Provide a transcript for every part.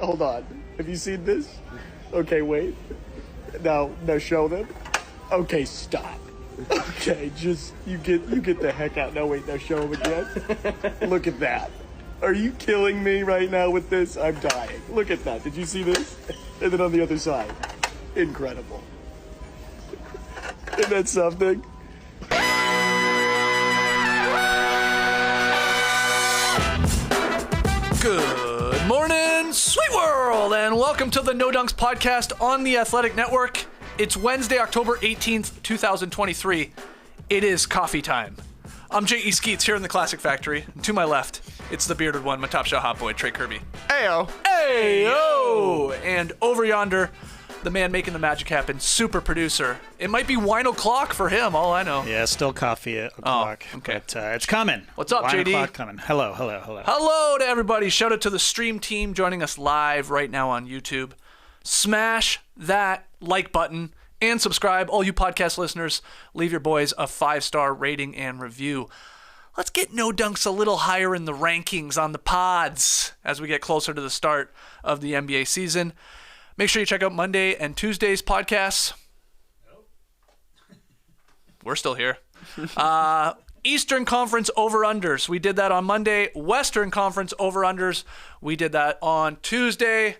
Hold on. Have you seen this? Okay, wait. Now show them. Okay, stop. Okay, just you get the heck out. No, wait, now show them again. Look at that. Are you killing me right now with this? I'm dying. Look at that. Did you see this? And then on the other side. Incredible. Isn't that something? Good morning, sweet world, and welcome to the No Dunks podcast on the Athletic Network. It's Wednesday, October 18th, 2023. It is coffee time. I'm J.E. Skeets here in the Classic Factory. And to my left, it's the bearded one, my top shot hot boy, Trey Kirby. Ayo. Ayo! And over yonder, the man making the magic happen, super producer. It might be wine o'clock for him, all I know. Yeah, still coffee at o'clock. Oh, okay. But it's coming. What's up, wine JD? O'clock coming. Hello. Hello to everybody. Shout out to the stream team joining us live right now on YouTube. Smash that like button and subscribe. All you podcast listeners, leave your boys a 5-star rating and review. Let's get No Dunks a little higher in the rankings on the pods as we get closer to the start of the NBA season. Make sure you check out Monday and Tuesday's podcasts. Nope. We're still here. Eastern Conference over-unders. We did that on Monday. Western Conference over-unders. We did that on Tuesday.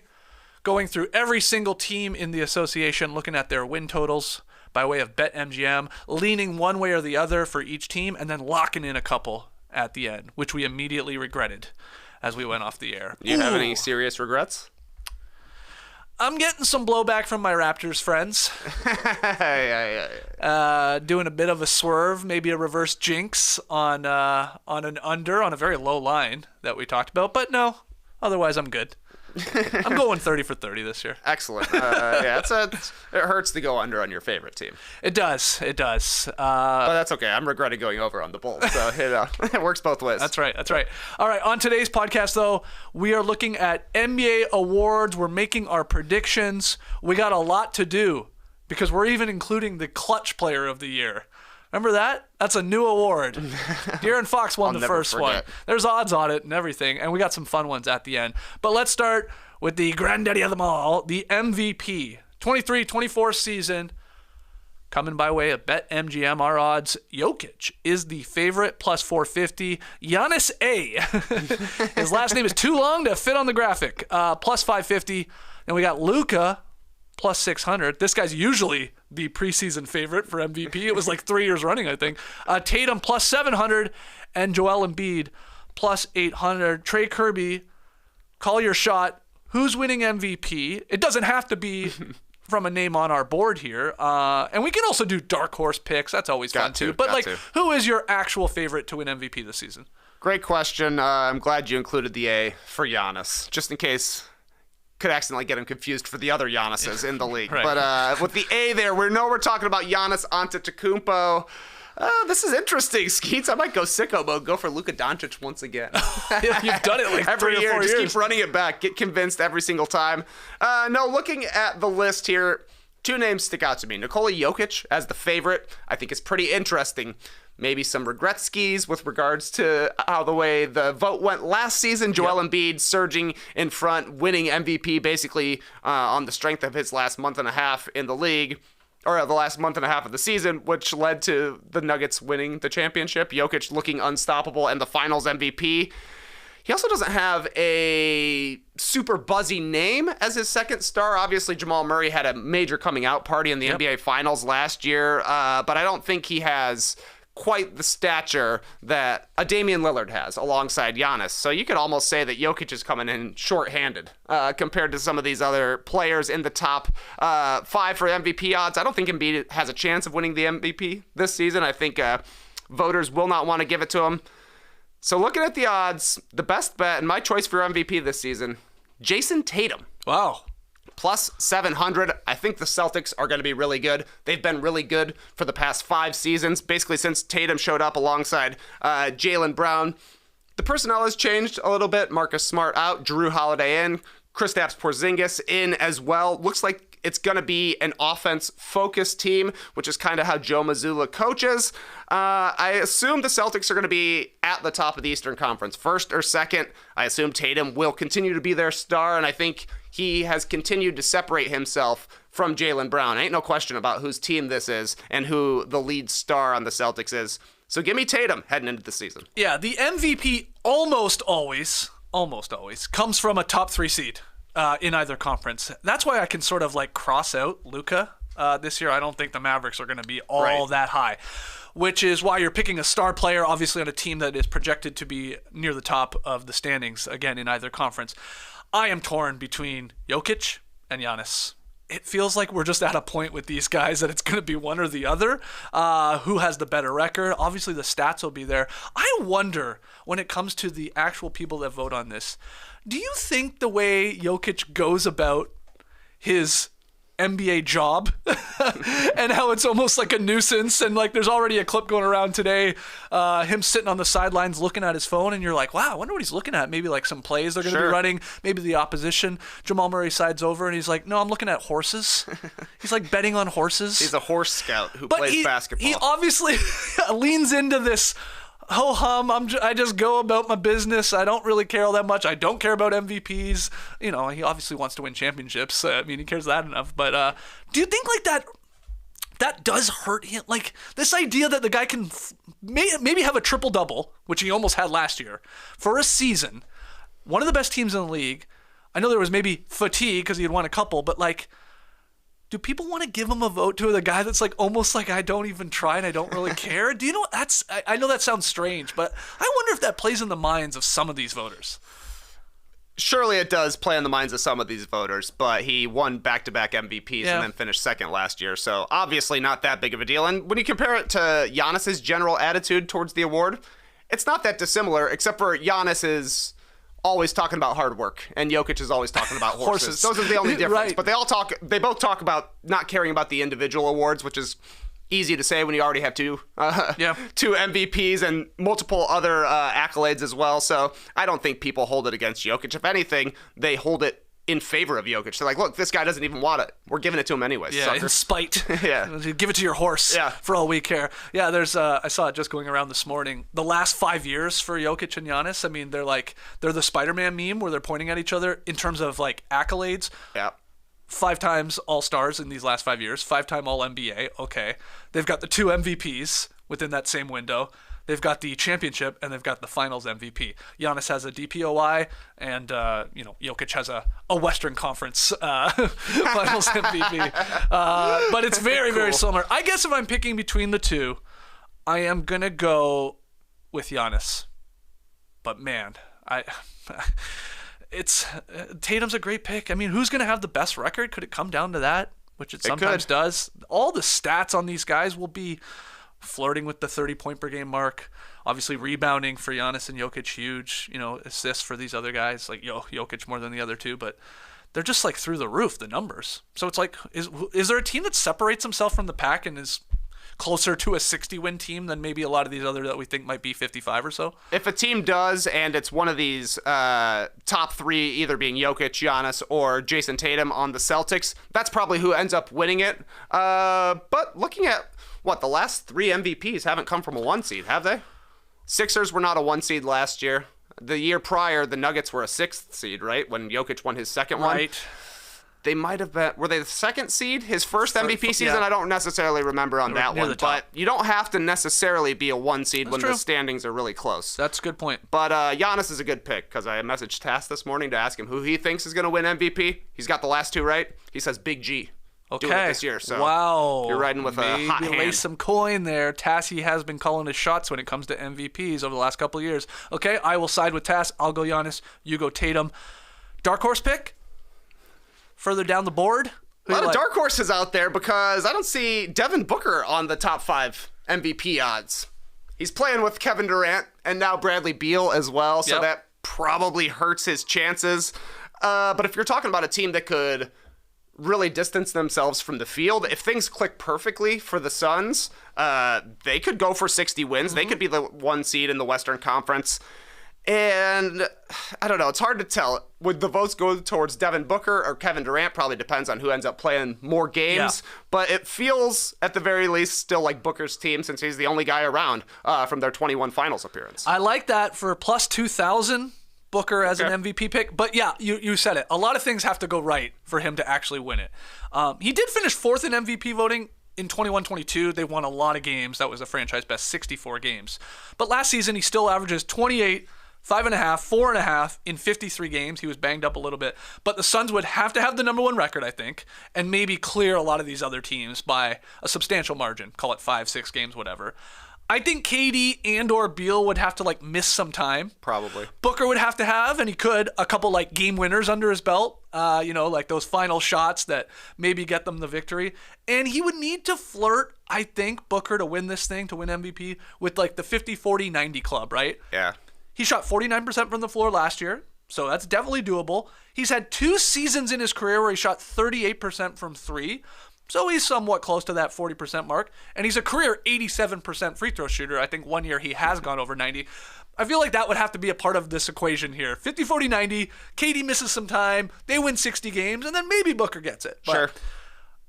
Going through every single team in the association, looking at their win totals by way of BetMGM, leaning one way or the other for each team, and then locking in a couple at the end, which we immediately regretted as we went off the air. You have any serious regrets? I'm getting some blowback from my Raptors friends. Doing a bit of a swerve, maybe a reverse jinx on an under on a very low line that we talked about. But no, otherwise I'm good. I'm going 30 for 30 this year. Excellent. Yeah, it hurts to go under on your favorite team. It does. But that's okay. I'm regretting going over on the Bulls. So it works both ways. That's right. All right, on today's podcast, though, we are looking at NBA awards. We're making our predictions. We got a lot to do because we're even including the clutch player of the year. Remember that? That's a new award. De'Aaron Fox won the first one. There's odds on it and everything, and we got some fun ones at the end. But let's start with the granddaddy of them all, the MVP. 23-24 season, coming by way of BetMGM. Our odds, Jokic is the favorite, plus 450. Giannis A. His last name is too long to fit on the graphic, plus 550. And we got Luka, plus 600. This guy's usually the preseason favorite for MVP. It was like 3 years running, I think. Tatum, plus 700. And Joel Embiid, plus 800. Trey Kirby, call your shot. Who's winning MVP? It doesn't have to be from a name on our board here. And we can also do dark horse picks. That's always fun, too. But, who is your actual favorite to win MVP this season? Great question. I'm glad you included the A for Giannis, just in case could accidentally get him confused for the other Giannis's in the league. Right. But with the A there, we're talking about Giannis Antetokounmpo. This is interesting, Skeets. I might go sicko mode, go for Luka Doncic once again. You've done it like every 3 or year. 4 Just years. keep running it back. Get convinced every single time. No, looking at the list here, two names stick out to me. Nikola Jokic as the favorite, I think is pretty interesting. Maybe some regret skis with regards to how the way the vote went last season. Joel Embiid surging in front, winning MVP basically on the strength of his last month and a half in the league, or the last month and a half of the season, which led to the Nuggets winning the championship. Jokic looking unstoppable and the finals MVP. He also doesn't have a super buzzy name as his second star. Obviously, Jamal Murray had a major coming out party in the NBA Finals last year, but I don't think he has quite the stature that a Damian Lillard has alongside Giannis. So you could almost say that Jokic is coming in shorthanded compared to some of these other players in the top 5 for MVP odds. I don't think Embiid has a chance of winning the MVP this season. I think voters will not want to give it to him. So looking at the odds, the best bet and my choice for MVP this season, Jason Tatum. Wow. Plus 700. I think the Celtics are going to be really good. They've been really good for the past 5 seasons, basically since Tatum showed up alongside Jaylen Brown. The personnel has changed a little bit. Marcus Smart out, Jrue Holiday in, Kristaps Porzingis in as well. Looks like it's going to be an offense-focused team, which is kind of how Joe Mazzulla coaches. I assume the Celtics are going to be at the top of the Eastern Conference, first or second. I assume Tatum will continue to be their star, and I think he has continued to separate himself from Jaylen Brown. Ain't no question about whose team this is and who the lead star on the Celtics is. So give me Tatum heading into the season. Yeah, the MVP almost always comes from a top 3 seed in either conference. That's why I can sort of like cross out Luka this year. I don't think the Mavericks are going to be all that high, which is why you're picking a star player, obviously on a team that is projected to be near the top of the standings, again, in either conference. I am torn between Jokic and Giannis. It feels like we're just at a point with these guys that it's going to be one or the other. Who has the better record? Obviously, the stats will be there. I wonder, when it comes to the actual people that vote on this, do you think the way Jokic goes about his NBA job and how it's almost like a nuisance, and like there's already a clip going around today, him sitting on the sidelines looking at his phone, and you're like, wow, I wonder what he's looking at. Maybe like some plays they're going to be running, maybe the opposition. Jamal Murray sides over and he's like, no, I'm looking at horses. He's like betting on horses. He's a horse scout who plays basketball. He obviously leans into this ho-hum, I just go about my business. I don't really care all that much. I don't care about MVPs. You know, he obviously wants to win championships. I mean, he cares that enough. But do you think like that does hurt him? Like this idea that the guy can maybe have a triple-double, which he almost had last year, for a season. One of the best teams in the league. I know there was maybe fatigue because he had won a couple, but like, do people want to give him a vote to the guy that's like almost like I don't even try and I don't really care? Do you know I know that sounds strange, but I wonder if that plays in the minds of some of these voters. Surely it does play in the minds of some of these voters, but he won back-to-back MVPs and then finished second last year, so obviously not that big of a deal. And when you compare it to Giannis's general attitude towards the award, it's not that dissimilar, except for Giannis is always talking about hard work, and Jokic is always talking about horses. Those are the only difference. Right. But they both talk about not caring about the individual awards, which is easy to say when you already have two MVPs and multiple other accolades as well. So I don't think people hold it against Jokic. If anything, they hold it in favor of Jokic. They're like, look, this guy doesn't even want it. We're giving it to him anyways. Yeah, in spite. Yeah. Give it to your horse for all we care. Yeah, there's I saw it just going around this morning. The last 5 years for Jokic and Giannis, I mean, they're the Spider-Man meme where they're pointing at each other in terms of like accolades. Yeah. 5 times All-Stars in these last 5 years, 5-time All-NBA. Okay. They've got the 2 MVPs within that same window. They've got the championship, and they've got the finals MVP. Giannis has a DPOI, and Jokic has a Western Conference finals MVP. But it's very, very similar. I guess if I'm picking between the two, I am going to go with Giannis. But man, Tatum's a great pick. I mean, who's going to have the best record? Could it come down to that? Which it sometimes does. All the stats on these guys will be flirting with the 30-point per game mark. Obviously, rebounding for Giannis and Jokic, huge. Assists for these other guys, like Jokic more than the other two, but they're just like through the roof, the numbers. So it's like, is there a team that separates himself from the pack and is closer to a 60-win team than maybe a lot of these other that we think might be 55 or so? If a team does, and it's one of these top 3, either being Jokic, Giannis, or Jason Tatum on the Celtics, that's probably who ends up winning it. But looking at the last 3 MVPs haven't come from a 1 seed, have they? Sixers were not a 1 seed last year. The year prior, the Nuggets were a 6th seed, right? When Jokic won his second one. Right. They might have been, were they the 2nd seed? His first MVP season, I don't necessarily remember on that one. But you don't have to necessarily be a 1 seed when the standings are really close. That's a good point. But Giannis is a good pick, because I messaged Tass this morning to ask him who he thinks is going to win MVP. He's got the last 2 right. He says Big G. Okay. Doing it this year, so wow. You're riding with a hot hand. Maybe lay some coin there. Tassie has been calling his shots when it comes to MVPs over the last couple of years. Okay, I will side with Tass. I'll go Giannis. You go Tatum. Dark horse pick? Further down the board? A lot of dark horses out there because I don't see Devin Booker on the top 5 MVP odds. He's playing with Kevin Durant and now Bradley Beal as well, so that probably hurts his chances. But if you're talking about a team that could really distance themselves from the field, if things click perfectly for the Suns, they could go for 60 wins. They could be the 1 seed in the Western Conference. And I don't know. It's hard to tell. Would the votes go towards Devin Booker or Kevin Durant? Probably depends on who ends up playing more games. Yeah. But it feels, at the very least, still like Booker's team since he's the only guy around from their 21 finals appearance. I like that for plus 2,000. Booker as an MVP pick. But yeah, you said it. A lot of things have to go right for him to actually win it. He did finish fourth in MVP voting in 21-22. They won a lot of games. That was a franchise best 64 games. But last season, he still averages 28, 5.5, 4.5 in 53 games. He was banged up a little bit. But the Suns would have to have the number one record, I think, and maybe clear a lot of these other teams by a substantial margin. Call it 5, 6 games, whatever. I think KD and or Beal would have to miss some time. Probably. Booker would have to have, and he could, a couple game winners under his belt. Those final shots that maybe get them the victory. And he would need to flirt, I think, Booker to win this thing, to win MVP, with the 50-40-90 club, right? Yeah. He shot 49% from the floor last year, so that's definitely doable. He's had 2 seasons in his career where he shot 38% from 3. So he's somewhat close to that 40% mark. And he's a career 87% free throw shooter. I think one year he has gone over 90. I feel like that would have to be a part of this equation here. 50-40-90, KD misses some time, they win 60 games, and then maybe Booker gets it. But Sure.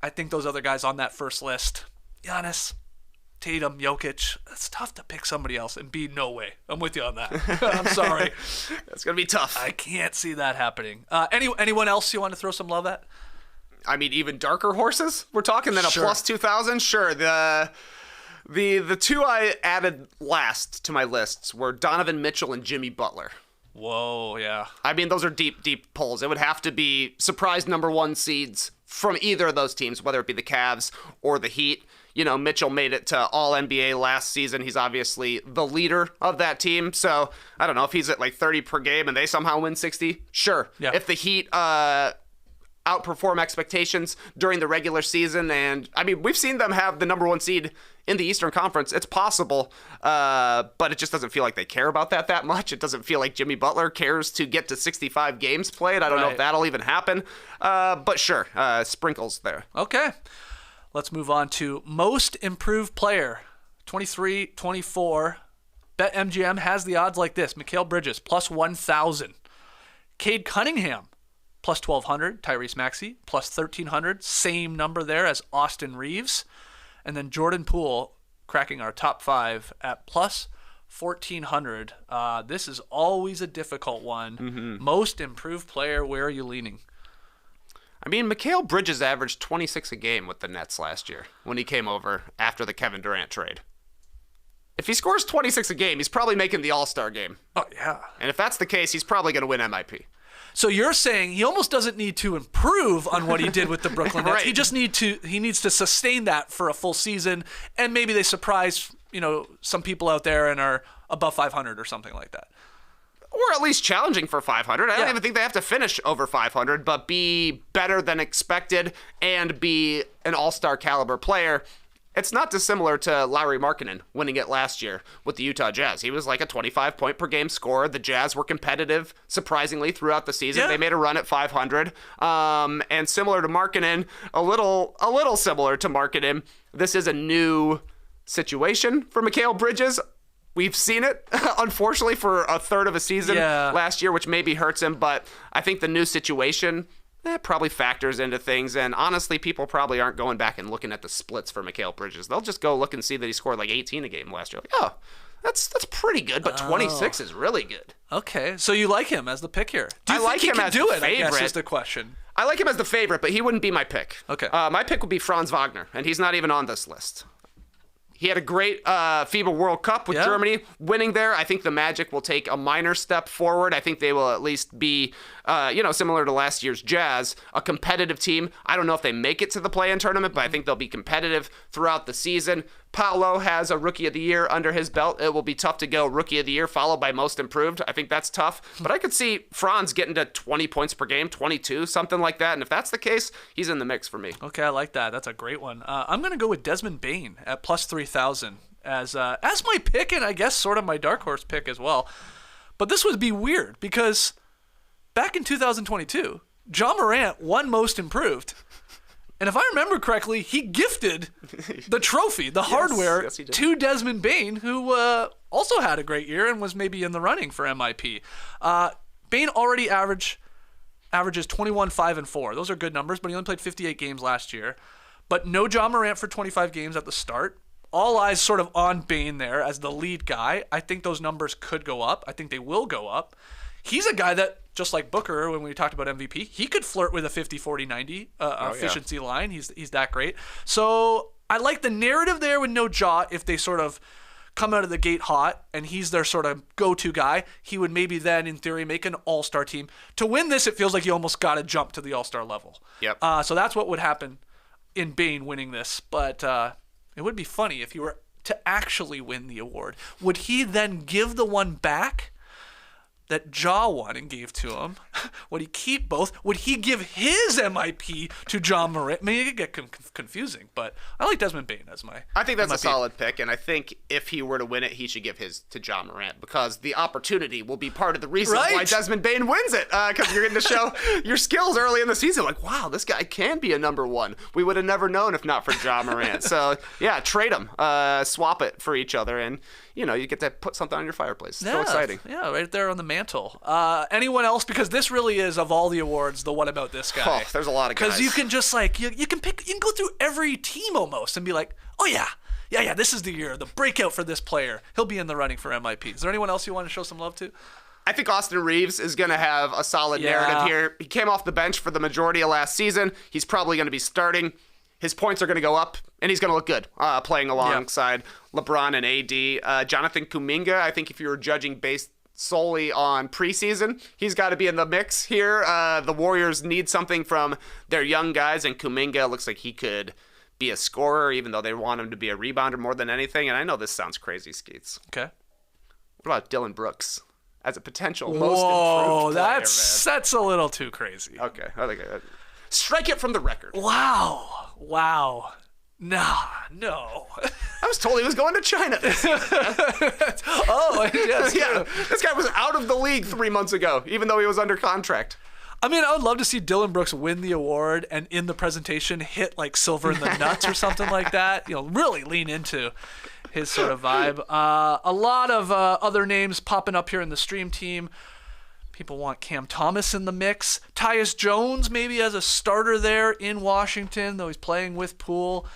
I think those other guys on that first list, Giannis, Tatum, Jokic, it's tough to pick somebody else. Embiid, no way. I'm with you on that. I'm sorry. That's going to be tough. I can't see that happening. Anyone else you want to throw some love at? I mean, even darker horses? We're talking then a Sure. plus 2,000? Sure. The two I added last to my lists were Donovan Mitchell and Jimmy Butler. Whoa, yeah. I mean, those are deep, deep pulls. It would have to be surprise number 1 seeds from either of those teams, whether it be the Cavs or the Heat. Mitchell made it to All-NBA last season. He's obviously the leader of that team. So, I don't know, if he's at 30 per game and they somehow win 60, sure. Yeah. If the Heat outperform expectations during the regular season, and I mean, we've seen them have the number 1 seed in the Eastern Conference. It's possible, but it just doesn't feel like they care about that much. It doesn't feel like Jimmy Butler cares to get to 65 games played. I don't know if that'll even happen, but sure, sprinkles there. Okay. Let's move on to most improved player, 23-24. BetMGM has the odds like this. Mikal Bridges, plus 1,000. Cade Cunningham, plus 1,200. Tyrese Maxey, plus 1,300. Same number there as Austin Reeves. And then Jordan Poole cracking our top 5 at plus 1,400. This is always a difficult one. Mm-hmm. Most improved player, where are you leaning? I mean, Mikal Bridges averaged 26 a game with the Nets last year when he came over after the Kevin Durant trade. If he scores 26 a game, he's probably making the All-Star game. Oh, yeah. And if that's the case, he's probably going to win MIP. So you're saying he almost doesn't need to improve on what he did with the Brooklyn Nets. Right. He needs to sustain that for a full season, and maybe they surprise, some people out there and are above 500 or something like that. Or at least challenging for 500. I don't Yeah. even think they have to finish over 500, but be better than expected and be an all-star caliber player. It's not dissimilar to Lauri Markkanen winning it last year with the Utah Jazz. He was like a 25-point-per-game scorer. The Jazz were competitive, surprisingly, throughout the season. Yeah. They made a run at 500. And similar to Markkanen, a little similar to Markkanen, this is a new situation for Mikal Bridges. We've seen it, unfortunately, for a third of a season last year, which maybe hurts him. But I think the new situation probably factors into things. And honestly, people probably aren't going back and looking at the splits for Mikal Bridges. They'll just go look and see that he scored 18 a game last year. That's pretty good, but 26 is really good. Okay, so you like him as the pick here? Do you I like think him he as can do the it? I guess favorite. is the question. I like him as the favorite, but he wouldn't be my pick. Okay. My pick would be Franz Wagner, and he's not even on this list. He had a great FIBA World Cup with Germany winning there. I think the Magic will take a minor step forward. I think they will at least be, similar to last year's Jazz, a competitive team. I don't know if they make it to the play-in tournament, but I think they'll be competitive throughout the season. Paolo has a Rookie of the Year under his belt. It will be tough to go Rookie of the Year followed by Most Improved. I think that's tough. But I could see Franz getting to 20 points per game, 22, something like that. And if that's the case, he's in the mix for me. Okay, I like that. That's a great one. I'm going to go with Desmond Bane at plus 3,000 as my pick, and I guess sort of my dark horse pick as well. But this would be weird because back in 2022, John Morant won Most Improved. And if I remember correctly, he gifted the trophy, the hardware, yes, he did. to Desmond Bane, who also had a great year and was maybe in the running for MIP. Bane already averages 21, 5, and 4. Those are good numbers, but he only played 58 games last year. But no Ja Morant for 25 games at the start. All eyes sort of on Bane there as the lead guy. I think those numbers could go up. I think they will go up. He's a guy that, just like Booker when we talked about MVP, he could flirt with a 50, 40, 90 efficiency line. He's that great. So I like the narrative there with no Ja. If they sort of come out of the gate hot and he's their sort of go-to guy, he would maybe then, in theory, make an all-star team. To win this, it feels like you almost got to jump to the all-star level. Yep. So that's what would happen in Bane winning this. But it would be funny if he were to actually win the award. Would he then give the one back that Ja won and gave to him? Would he keep both? Would he give his MIP to Ja Morant? I mean, it could get confusing, but I like Desmond Bane as my I think that's MIP. a solid pick, and I think if he were to win it, he should give his to Ja Morant, because the opportunity will be part of the reason why Right. Desmond Bane wins it, because you're getting to show your skills early in the season. Like, wow, this guy can be a number one. We would have never known if not for Ja Morant. So, yeah, trade them, swap it for each other, and, you know, you get to put something on your fireplace. It's so exciting. Yeah, right there on the mantle. Anyone else? Because this really is, of all the awards, the what about this guy? Oh, there's a lot of guys. Because you can just like you can go through every team almost and be like, oh yeah, this is the year, the breakout for this player. He'll be in the running for MIP. Is there anyone else you want to show some love to? I think Austin Reeves is going to have a solid Yeah. narrative here. He came off the bench for the majority of last season. He's probably going to be starting. His points are going to go up, and he's going to look good playing alongside LeBron and AD. Jonathan Kuminga, I think if you were judging based solely on preseason, he's got to be in the mix here. The Warriors need something from their young guys, and Kuminga looks like he could be a scorer, even though they want him to be a rebounder more than anything. And I know this sounds crazy, Skeets. Okay. What about Dylan Brooks as a potential most Whoa, improved player, that's a little too crazy. man? Okay. I think strike it from the record. Wow. No. I was told he was going to China this season. Oh, yes. Yeah, this guy was out of the league 3 months ago, even though he was under contract. I mean, I would love to see Dylan Brooks win the award and in the presentation hit like silver in the nuts or something like that. You know, really lean into his sort of vibe. A lot of other names popping up here in the stream team. People want Cam Thomas in the mix. Tyus Jones maybe as a starter there in Washington, though he's playing with Poole.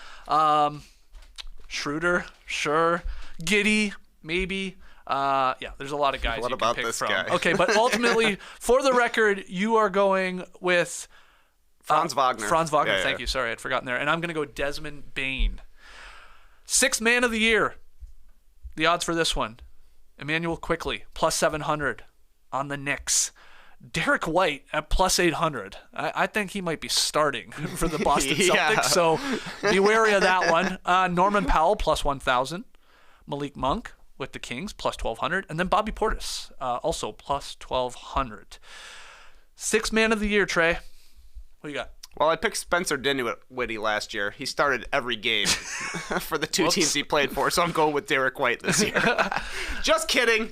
Schroeder, sure. Giddey, maybe. Yeah, there's a lot of guys What you about can pick this from. guy? Okay, but ultimately, for the record, you are going with Franz Wagner. Franz Wagner, Yeah, thank you. Sorry, I'd forgotten there. And I'm going to go Desmond Bane. Sixth man of the year. The odds for this one. Emmanuel Quickley, plus 700 on the Knicks. Derek White at plus 800. I think he might be starting for the Boston Yeah. Celtics, so be wary of that one. Norman Powell, plus 1,000. Malik Monk with the Kings, plus 1,200. And then Bobby Portis, also plus 1,200. Sixth man of the year, Trey. What do you got? Well, I picked Spencer Dinwiddie last year. He started every game for the two teams he played for, so I'm going with Derek White this year. Just kidding.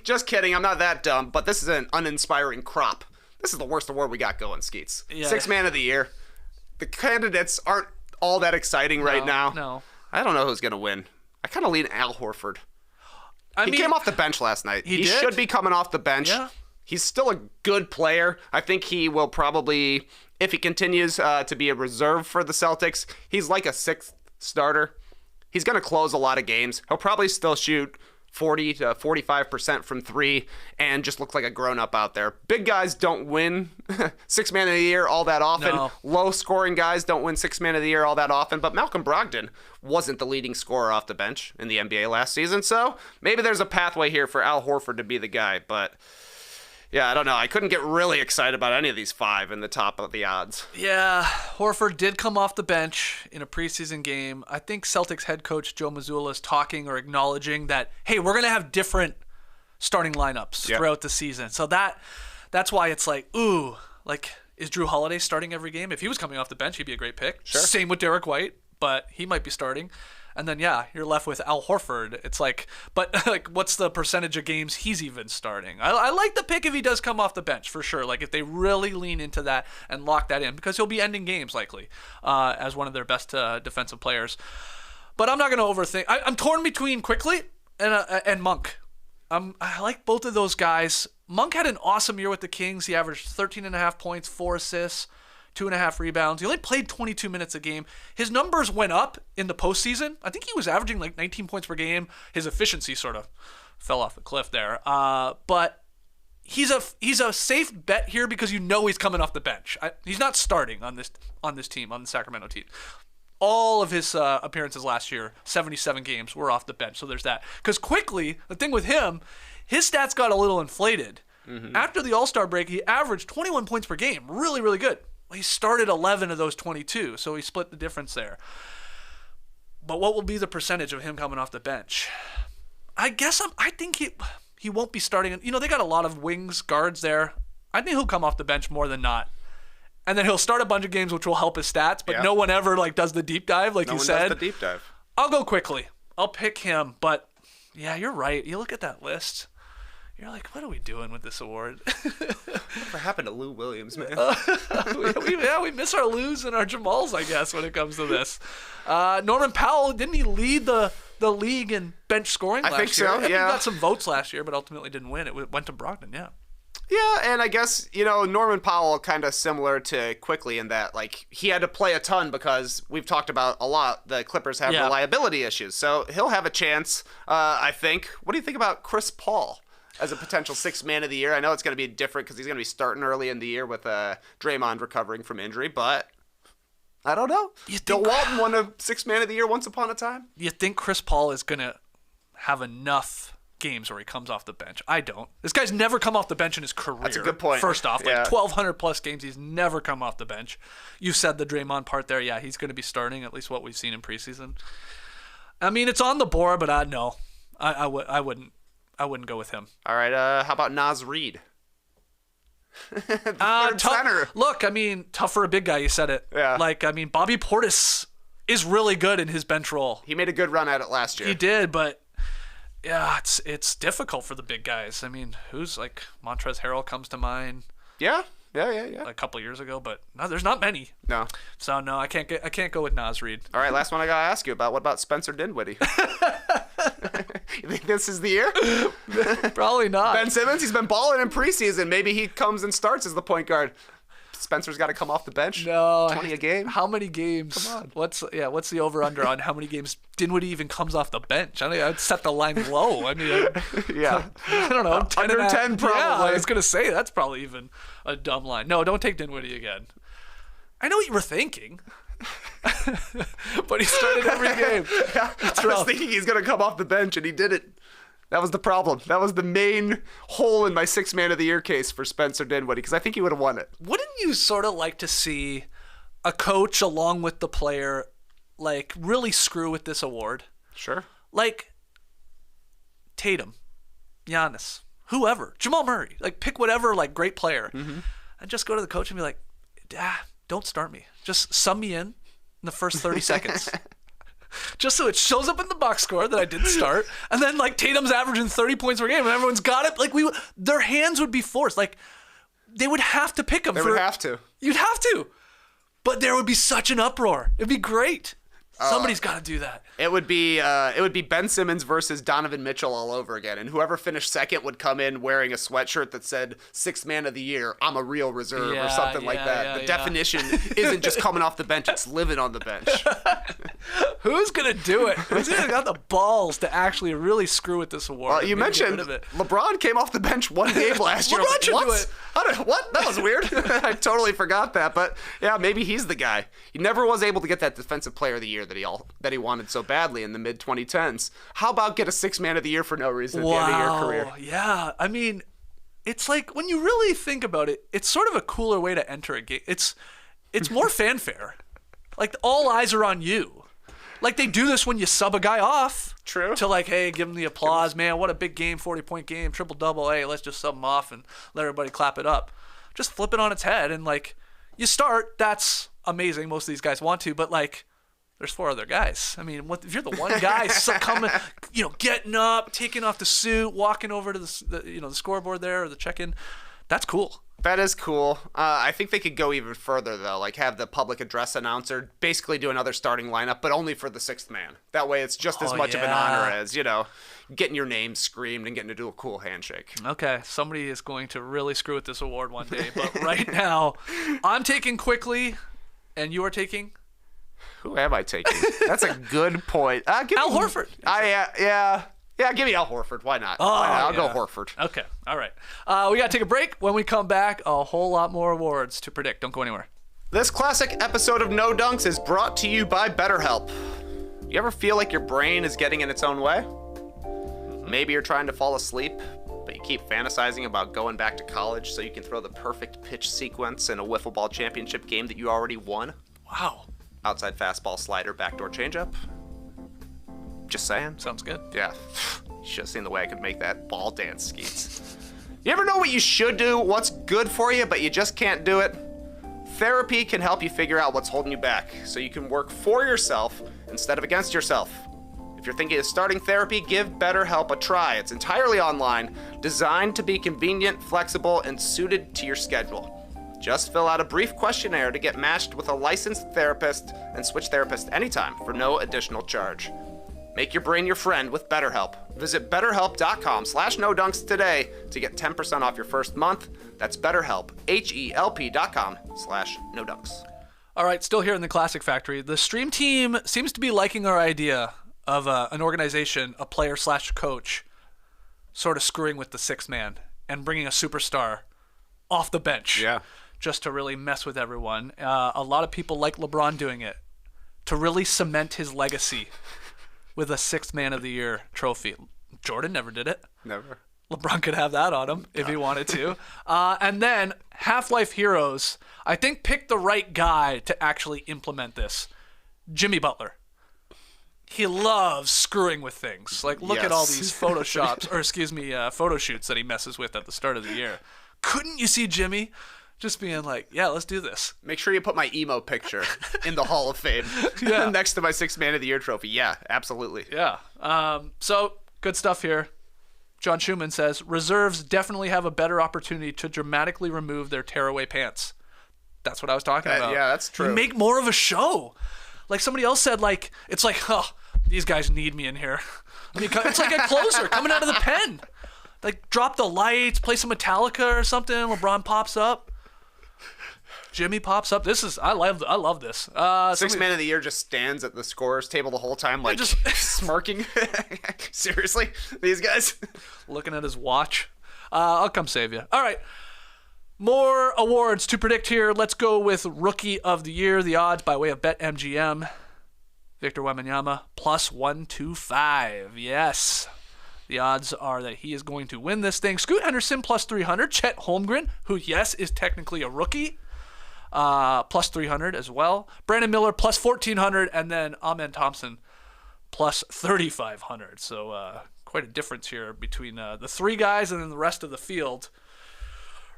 I'm not that dumb, but this is an uninspiring crop. This is the worst award we got going, Skeets. Yeah. Sixth man of the year. The candidates aren't all that exciting right now. No. I don't know who's going to win. I kind of lean Al Horford. He He came off the bench last night. He did? should be coming off the bench. Yeah. He's still a good player. I think he will probably, if he continues to be a reserve for the Celtics, he's like a sixth starter. He's going to close a lot of games. He'll probably still shoot 40 to 45% from three and just look like a grown-up out there. Big guys don't win sixth man of the year all that often. No. Low-scoring guys don't win sixth man of the year all that often. But Malcolm Brogdon wasn't the leading scorer off the bench in the NBA last season. So maybe there's a pathway here for Al Horford to be the guy. But yeah, I don't know. I couldn't get really excited about any of these five in the top of the odds. Yeah, Horford did come off the bench in a preseason game. I think Celtics head coach Joe Mazzulla is talking or acknowledging that, hey, we're going to have different starting lineups throughout the season. So that's why it's like, ooh, like, is Drew Holiday starting every game? If he was coming off the bench, he'd be a great pick. Sure. Same with Derek White, but he might be starting. And then, yeah, you're left with Al Horford. It's like, but like, what's the percentage of games he's even starting? I like the pick if he does come off the bench, for sure. Like, if they really lean into that and lock that in, because he'll be ending games, likely, as one of their best defensive players. But I'm not going to overthink. I'm torn between Quickly and Monk. I like both of those guys. Monk had an awesome year with the Kings. He averaged 13.5 points, 4 assists, 2.5 rebounds. He only played 22 minutes a game. His numbers went up in the postseason. I think he was averaging like 19 points per game. His efficiency sort of fell off the cliff there. But he's a safe bet here because you know he's coming off the bench. He's not starting on this team, on the Sacramento team. All of his appearances last year, 77 games, were off the bench. So there's that. Because Quickly, the thing with him, his stats got a little inflated. Mm-hmm. After the All-Star break, he averaged 21 points per game. Really, really good. Well, he started 11 of those 22, so he split the difference there. But what will be the percentage of him coming off the bench? I think he won't be starting. You know, they got a lot of wings, guards there. I think he'll come off the bench more than not. And then he'll start a bunch of games, which will help his stats, but no one ever does the deep dive, like you said. No one does the deep dive. I'll go Quickly. I'll pick him, but yeah, you're right. You look at that list, you're like, what are we doing with this award? Whatever happened to Lou Williams, man? we miss our Lou's and our Jamals, I guess, when it comes to this. Norman Powell, didn't he lead the league in bench scoring last year? I think so, yeah. He got some votes last year, but ultimately didn't win. It went to Brogdon, yeah. Yeah, and I guess, Norman Powell kind of similar to Quickly in that, like, he had to play a ton because we've talked about a lot, the Clippers have reliability issues. So he'll have a chance, I think. What do you think about Chris Paul as a potential sixth man of the year? I know it's going to be different because he's going to be starting early in the year with Draymond recovering from injury, but I don't know. Bill Walton won a sixth man of the year once upon a time. You think Chris Paul is going to have enough games where he comes off the bench? I don't. This guy's never come off the bench in his career. That's a good point. First off, 1,200 plus games, he's never come off the bench. You said the Draymond part there. Yeah, he's going to be starting, at least what we've seen in preseason. I mean, it's on the board, but no. I wouldn't go with him. All right, how about Naz Reid? Center. Look, I mean, tough for a big guy, you said it. Yeah. Like, I mean, Bobby Portis is really good in his bench role. He made a good run at it last year. He did, but yeah, it's difficult for the big guys. I mean, who's like Montrezl Harrell comes to mind. Yeah. A couple years ago, but no, there's not many. No. So no, I can't go with Naz Reid. All right, last one I gotta ask you about. What about Spencer Dinwiddie? You think this is the year? Probably not. Ben Simmons, he's been balling in preseason. Maybe he comes and starts as the point guard. Spencer's got to come off the bench. No, 20 a game. How many games? Come on. What's the over under on how many games Dinwiddie even comes off the bench? I think I'd set the line low. I mean, I don't know. 10 under 10 probably. Yeah, I was gonna say that's probably even a dumb line. No, don't take Dinwiddie again. I know what you were thinking. But he started every game. Yeah, I was thinking he's gonna come off the bench, and he didn't. That was the problem. That was the main hole in my sixth man of the year case for Spencer Dinwiddie, because I think he would have won it. Wouldn't you sort of like to see a coach along with the player, like, really screw with this award? Sure. Like Tatum, Giannis, whoever, Jamal Murray, like pick whatever like great player, and just go to the coach and be like, don't start me. Just sub me in the first 30 seconds. Just so it shows up in the box score that I didn't start. And then, like, Tatum's averaging 30 points per game and everyone's got it. Like, their hands would be forced. Like, they would have to pick him. They would have to. You'd have to. But there would be such an uproar. It'd be great. Somebody's got to do that. It would be Ben Simmons versus Donovan Mitchell all over again, and whoever finished second would come in wearing a sweatshirt that said "Sixth Man of the Year, I'm a real reserve" or something like that. The definition isn't just coming off the bench; it's living on the bench. Who's gonna do it? Who's gonna got the balls to actually really screw with this award? Well, you mentioned LeBron came off the bench one game last year. LeBron should do it. What? That was weird. I totally forgot that. But yeah, maybe he's the guy. He never was able to get that Defensive Player of the Year that he wanted so badly in the mid 2010s. How about get a sixth man of the year for no reason at the end of your career? Yeah, I mean, it's like when you really think about it, it's sort of a cooler way to enter a game. It's more fanfare. Like all eyes are on you. Like they do this when you sub a guy off. True. To like, hey, give him the applause, man. What a big game, 40-point game, triple-double. Hey, let's just sub him off and let everybody clap it up. Just flip it on its head and like you start. That's amazing. Most of these guys want to, but like There's 4 other guys. I mean, if you're the one guy coming, getting up, taking off the suit, walking over to the scoreboard there or the check-in, that's cool. That is cool. I think they could go even further, though, like have the public address announcer basically do another starting lineup, but only for the 6th man. That way it's just as much of an honor as, getting your name screamed and getting to do a cool handshake. Okay, somebody is going to really screw with this award one day, but right now, I'm taking Quickly, and you are taking? Who am I taking? That's a good point. Al Horford. Yeah, give me Al Horford. Why not? I'll go Horford. Okay, all right. We got to take a break. When we come back, a whole lot more awards to predict. Don't go anywhere. This classic episode of No Dunks is brought to you by BetterHelp. You ever feel like your brain is getting in its own way? Maybe you're trying to fall asleep, but you keep fantasizing about going back to college so you can throw the perfect pitch sequence in a wiffle ball championship game that you already won. Wow. Outside fastball, slider, backdoor changeup. Just saying. Sounds good. Yeah. You should have seen the way I could make that ball dance, Skeets. You ever know what you should do, what's good for you, but you just can't do it? Therapy can help you figure out what's holding you back, so you can work for yourself instead of against yourself. If you're thinking of starting therapy, give BetterHelp a try. It's entirely online, designed to be convenient, flexible, and suited to your schedule. Just fill out a brief questionnaire to get matched with a licensed therapist and switch therapists anytime for no additional charge. Make your brain your friend with BetterHelp. Visit BetterHelp.com/NoDunks today to get 10% off your first month. That's BetterHelp, HELP.com/NoDunks. All right, still here in the Classic Factory. The stream team seems to be liking our idea of an organization, a player/coach, sort of screwing with the 6th man and bringing a superstar off the bench. Yeah. Just to really mess with everyone. A lot of people like LeBron doing it to really cement his legacy with a 6th Man of the Year trophy. Jordan never did it. Never. LeBron could have that on him if he wanted to. And then Half-Life Heroes, I think, picked the right guy to actually implement this. Jimmy Butler. He loves screwing with things. Like, look at all these photo shoots that he messes with at the start of the year. Couldn't you see Jimmy just being like, yeah, let's do this? Make sure you put my emo picture in the Hall of Fame next to my 6th Man of the Year trophy. Yeah, absolutely. Yeah. So, good stuff here. John Schumann says, reserves definitely have a better opportunity to dramatically remove their tearaway pants. That's what I was talking about. Yeah, that's true. You make more of a show. Like somebody else said, like, it's like, these guys need me in here. I mean, it's like a closer coming out of the pen. Like, drop the lights, play some Metallica or something. LeBron pops up. Jimmy pops up. I love this. 6th Man of the Year just stands at the scorer's table the whole time, like, just smirking. Seriously? These guys? Looking at his watch. I'll come save you. All right. More awards to predict here. Let's go with Rookie of the Year. The odds by way of BetMGM. Victor Wembanyama, +125. Yes. The odds are that he is going to win this thing. Scoot Henderson, +300. Chet Holmgren, who, yes, is technically a rookie, +300 as well. Brandon Miller, +1,400. And then Amen Thompson, +3,500. So quite a difference here between the 3 guys and then the rest of the field.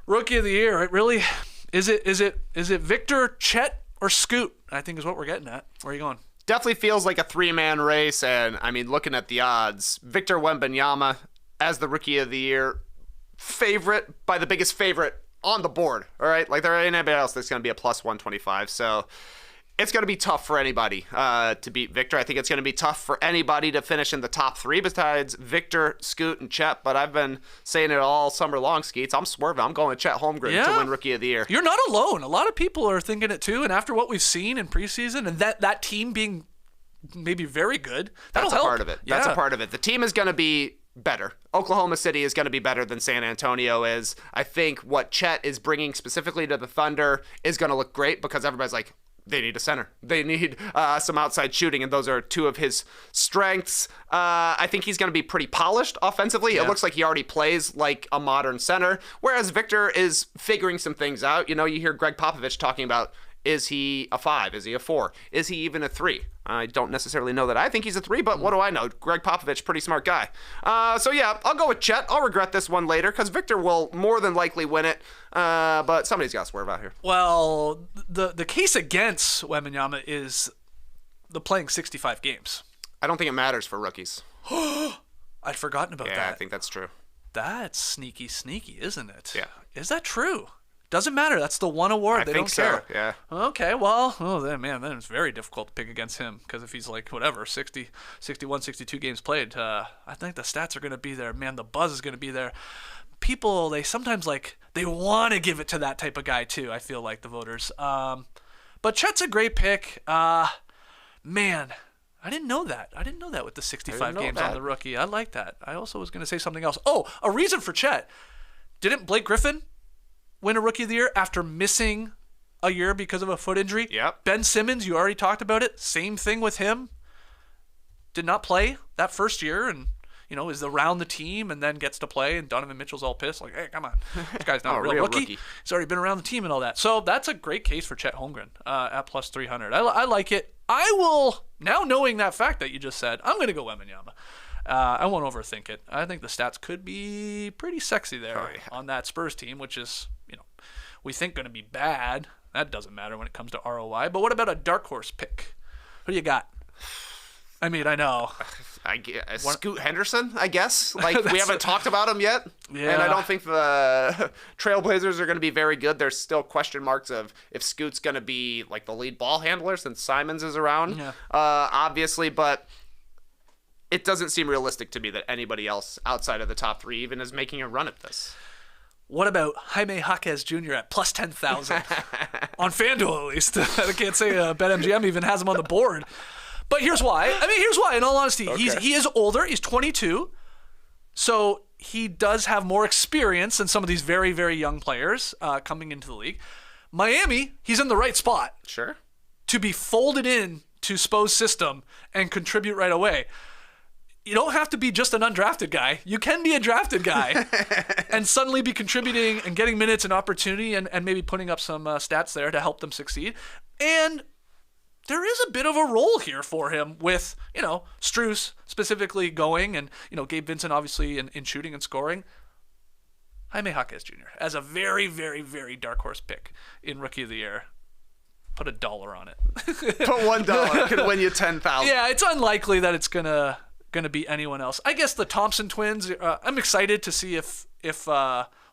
Rookie of the Year, right? Really? Is it Victor, Chet, or Scoot? I think is what we're getting at. Where are you going? Definitely feels like a 3-man race, and I mean, looking at the odds, Victor Wembanyama as the Rookie of the Year, favorite by the biggest favorite on the board. All right, like there ain't anybody else that's going to be a +125. So it's going to be tough for anybody to beat Victor. I think it's going to be tough for anybody to finish in the top 3 besides Victor, Scoot, and Chet. But I've been saying it all summer long, Skeets. I'm swerving. I'm going with Chet Holmgren to win Rookie of the Year. You're not alone. A lot of people are thinking it too. And after what we've seen in preseason and that team being maybe very good, that's help. A part of it. That's a part of it. The team is going to be better. Oklahoma City is going to be better than San Antonio is. I think what Chet is bringing specifically to the Thunder is going to look great because everybody's like, they need a center. They need some outside shooting, and those are 2 of his strengths. I think he's going to be pretty polished offensively. Yeah. It looks like he already plays like a modern center, whereas Victor is figuring some things out. You know, you hear Greg Popovich talking about, is he a 5? Is he a 4? Is he even a 3? I don't necessarily know that I think he's a 3, but what do I know? Greg Popovich, pretty smart guy. So yeah, I'll go with Chet. I'll regret this one later because Victor will more than likely win it, but somebody's got to swerve out here. Well, the case against Wembanyama is the playing 65 games. I don't think it matters for rookies. I'd forgotten about Yeah, that. I think that's true. That's sneaky, isn't it? Yeah. Is that true? Doesn't matter. That's the one award. They think don't care. so, yeah. Okay, well, then it's very difficult to pick against him because if he's like, 60, 61, 62 games played, I think the stats are going to be there. Man, the buzz is going to be there. People, they sometimes they want to give it to that type of guy too, I feel like, the voters. But Chet's a great pick. Man, I didn't know that. I didn't know that with the 65 games on the rookie. I like that. I also was going to say something else. Oh, a reason for Chet. Didn't Blake Griffin win a Rookie of the Year after missing a year because of a foot injury? Yep. Ben Simmons, you already talked about it. Same thing with him. Did not play that first year and, is around the team and then gets to play, and Donovan Mitchell's all pissed. Like, hey, come on. This guy's not a real rookie. He's already been around the team and all that. So that's a great case for Chet Holmgren at plus 300. I like it. I will, now knowing that fact that you just said, I'm going to go Wembanyama. I won't overthink it. I think the stats could be pretty sexy there on that Spurs team, which is, we think going to be bad. That doesn't matter when it comes to ROI. But what about a dark horse pick? Who do you got? I mean, I know. Scoot Henderson, I guess. We haven't talked about him yet. Yeah. And I don't think the Trailblazers are going to be very good. There's still question marks of if Scoot's going to be the lead ball handler since Simons is around, obviously. But it doesn't seem realistic to me that anybody else outside of the top three even is making a run at this. What about Jaime Jaquez Jr. at plus 10,000? On FanDuel, at least. I can't say BetMGM even has him on the board. But here's why. In all honesty. Okay. He is older. He's 22. So he does have more experience than some of these very, very young players coming into the league. Miami, he's in the right spot. Sure. To be folded in to Spo's system and contribute right away. You don't have to be just an undrafted guy. You can be a drafted guy and suddenly be contributing and getting minutes and opportunity and maybe putting up some stats there to help them succeed. And there is a bit of a role here for him with, Strus specifically going and, Gabe Vincent obviously in shooting and scoring. Jaime Jaquez Jr. as a very, very, very dark horse pick in Rookie of the Year. Put $1 on it. Put $1 could win you 10,000. Yeah, it's unlikely that it's gonna be anyone else. I guess the Thompson twins. I'm excited to see if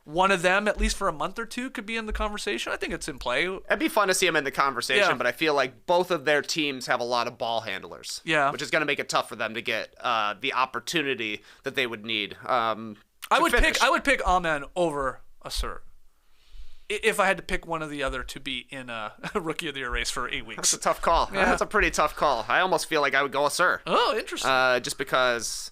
one of them, at least for a month or two, could be in the conversation. I think it's in play. It'd be fun to see them in the conversation, but I feel like both of their teams have a lot of ball handlers. Yeah, which is going to make it tough for them to get the opportunity that they would need. I would pick Amen over Asur. If I had to pick one or the other to be in a Rookie of the Year race for 8 weeks. That's a tough call. Yeah. That's a pretty tough call. I almost feel like I would go Asur. Oh, interesting. Just because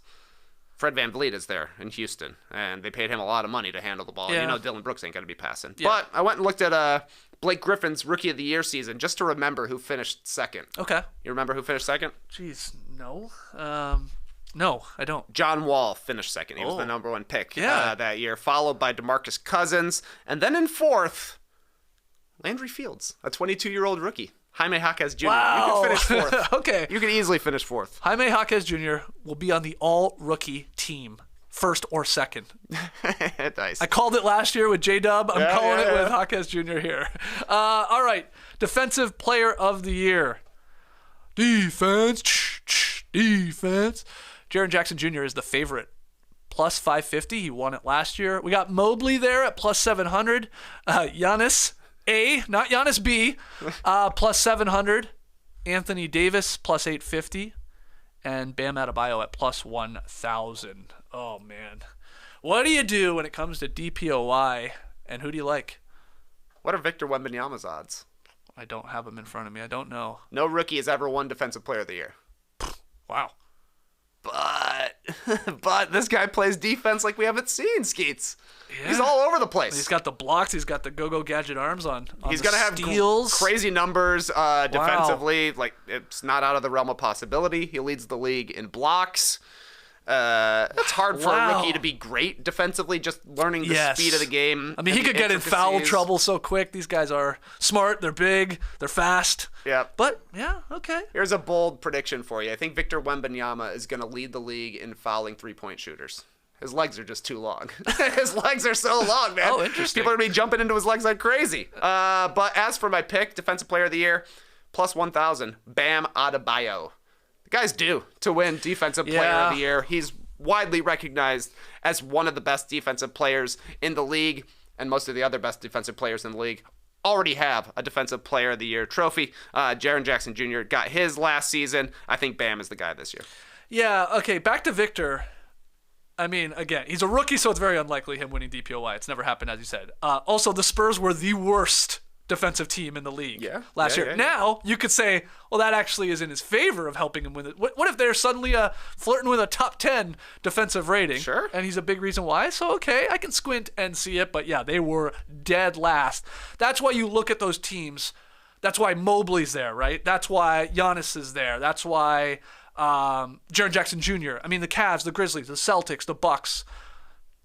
Fred VanVleet is there in Houston, and they paid him a lot of money to handle the ball. Yeah. Dylan Brooks ain't going to be passing. Yeah. But I went and looked at Blake Griffin's Rookie of the Year season just to remember who finished second. Okay. You remember who finished second? Jeez, no. No, I don't. John Wall finished second. He was the number one pick that year, followed by DeMarcus Cousins. And then in fourth, Landry Fields, a 22-year-old rookie. Jaime Jaquez Jr. Wow. You can finish fourth. Okay. You can easily finish fourth. Jaime Jaquez Jr. will be on the all-rookie team, first or second. Nice. I called it last year with J-Dub. I'm calling it with Jaquez Jr. here. All right. Defensive Player of the Year. Defense. Jaren Jackson Jr. is the favorite. Plus 550. He won it last year. We got Mobley there at plus 700. Giannis A, not Giannis B, plus 700. Anthony Davis plus 850. And Bam Adebayo at plus 1,000. Oh, man. What do you do when it comes to DPOY? And who do you like? What are Victor Wembanyama's odds? I don't have him in front of me. I don't know. No rookie has ever won Defensive Player of the Year. Wow. But this guy plays defense like we haven't seen, Skeets. Yeah. He's all over the place. He's got the blocks. He's got the go-go gadget arms on He's going to have steals. Crazy numbers defensively. Wow. It's not out of the realm of possibility. He leads the league in blocks. It's hard for a rookie to be great defensively, just learning the speed of the game. I mean, he could get in foul trouble so quick. These guys are smart. They're big. They're fast. Yeah. But, yeah, okay. Here's a bold prediction for you. I think Victor Wembanyama is going to lead the league in fouling three-point shooters. His legs are just too long. His legs are so long, man. Oh, interesting. People are going to be jumping into his legs like crazy. But as for my pick, Defensive Player of the Year, plus 1,000, Bam Adebayo. The guy's due to win Defensive Player of the Year. He's widely recognized as one of the best defensive players in the league, and most of the other best defensive players in the league already have a Defensive Player of the Year trophy. Jaren Jackson Jr. got his last season. I think Bam is the guy this year. Yeah, okay, back to Victor. I mean, again, he's a rookie, so it's very unlikely him winning DPOY. It's never happened, as you said. Also, the Spurs were the worst defensive team in the league last year. Now, you could say, well, that actually is in his favor of helping him win it. What if they're suddenly flirting with a top 10 defensive rating? Sure. And he's a big reason why. So, okay, I can squint and see it. But, yeah, they were dead last. That's why you look at those teams. That's why Mobley's there, right? That's why Giannis is there. That's why Jaren Jackson Jr. I mean, the Cavs, the Grizzlies, the Celtics, the Bucks.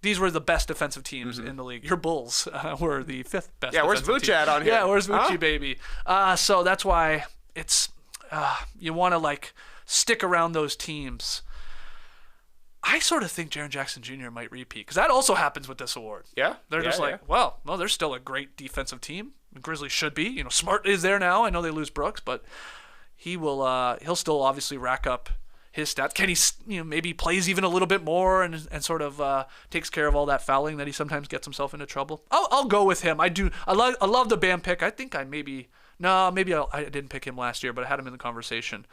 These were the best defensive teams in the league. Your Bulls were the fifth best. Yeah, where's Vooch at on here? Yeah, where's Voochie, baby? So that's why it's you want to like stick around those teams. I sort of think Jaren Jackson Jr. might repeat because that also happens with this award. Yeah, they're just like, well, they're still a great defensive team. The Grizzlies should be. You know, Smart is there now. I know they lose Brooks, but he will. He'll still obviously rack up his stats. Can he, maybe plays even a little bit more and sort of takes care of all that fouling that he sometimes gets himself into trouble. I'll go with him. I do. I love the Bam pick. I think I maybe I didn't pick him last year, but I had him in the conversation.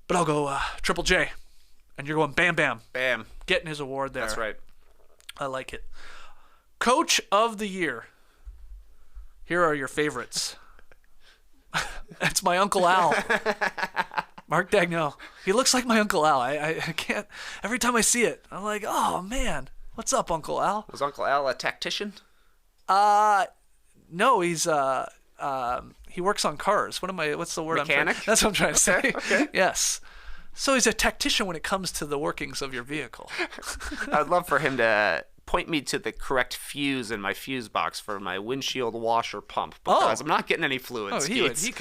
But I'll go Triple J, and you're going Bam Bam. Bam. Getting his award there. That's right. I like it. Coach of the Year. Here are your favorites. It's my Uncle Al. Mark Daigneault. He looks like my Uncle Al. I can't. Every time I see it, I'm like, oh man, what's up, Uncle Al? Was Uncle Al a tactician? No, he's he works on cars. What's the word? Mechanic? That's what I'm trying to say. Okay. Yes. So he's a tactician when it comes to the workings of your vehicle. I'd love for him to point me to the correct fuse in my fuse box for my windshield washer pump because I'm not getting any fluids. He could so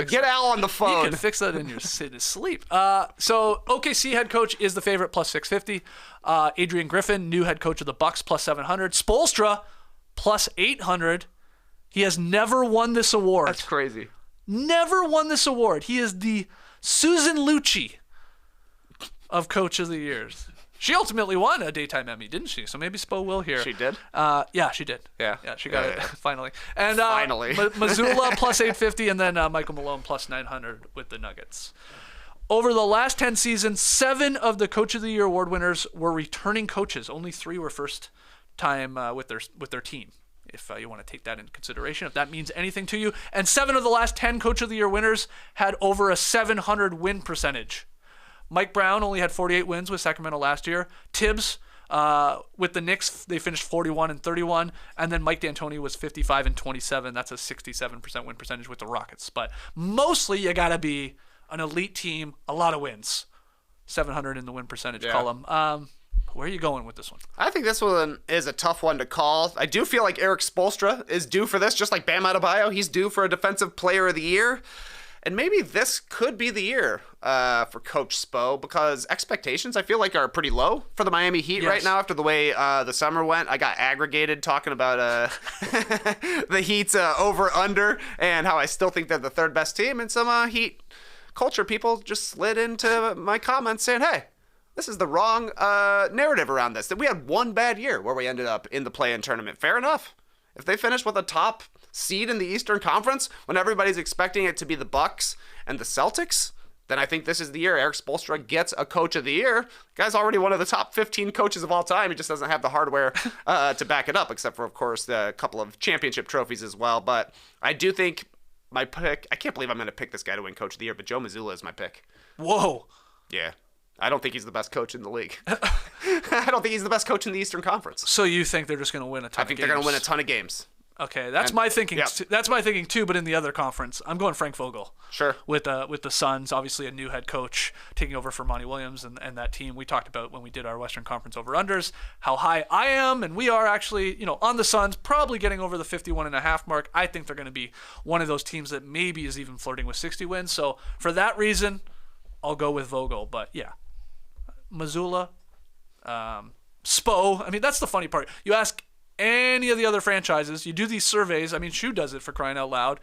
fix get that. Al on the phone. He could fix that in your sleep. So OKC head coach is the favorite plus 650. Adrian Griffin, new head coach of the Bucks, plus 700. Spoelstra, plus 800. He has never won this award. That's crazy. Never won this award. He is the Susan Lucci of Coach of the Years. She ultimately won a daytime Emmy, didn't she? So maybe Spo will here. She did? Yeah, she did. Yeah. Yeah, she got it finally. And finally. Missoula plus 850, and then Michael Malone plus 900 with the Nuggets. Over the last 10 seasons, 7 of the Coach of the Year award winners were returning coaches. Only 3 were first time with their team, if you want to take that into consideration, if that means anything to you. And 7 of the last 10 Coach of the Year winners had over a 700 win percentage. Mike Brown only had 48 wins with Sacramento last year. Tibbs, with the Knicks, they finished 41-31, and then Mike D'Antoni was 55-27. That's a 67% win percentage with the Rockets. But mostly, you gotta be an elite team, a lot of wins. 700 in the win percentage column. Where are you going with this one? I think this one is a tough one to call. I do feel like Eric Spoelstra is due for this, just like Bam Adebayo. He's due for a Defensive Player of the Year. And maybe this could be the year for Coach Spo because expectations, I feel like, are pretty low for the Miami Heat right now after the way the summer went. I got aggregated talking about the Heat's over-under and how I still think they're the third best team. And some Heat culture people just slid into my comments saying, hey, this is the wrong narrative around this. That we had one bad year where we ended up in the play-in tournament. Fair enough. If they finish with a top seed in the Eastern Conference when everybody's expecting it to be the Bucks and the Celtics, then I think this is the year Eric Spoelstra gets a Coach of the Year. The guy's already one of the top 15 coaches of all time. He just doesn't have the hardware to back it up, except for, of course, the couple of championship trophies as well. But I do think my pick, I can't believe I'm going to pick this guy to win Coach of the Year, but Joe Mazzulla is my pick. Whoa. Yeah. I don't think he's the best coach in the league. I don't think he's the best coach in the Eastern Conference. So you think they're just going to win a ton of games? I think they're going to win a ton of games. Okay, that's my thinking. Yeah. That's my thinking too. But in the other conference, I'm going Frank Vogel. Sure. With the Suns, obviously a new head coach taking over for Monty Williams and that team. We talked about when we did our Western Conference over/unders how high I am, and we are actually on the Suns, probably getting over the 51.5 mark. I think they're going to be one of those teams that maybe is even flirting with 60 wins. So for that reason, I'll go with Vogel. But yeah, Mazzulla, Spo. I mean, that's the funny part. You ask any of the other franchises, you do these surveys. I mean, Shu does it for crying out loud.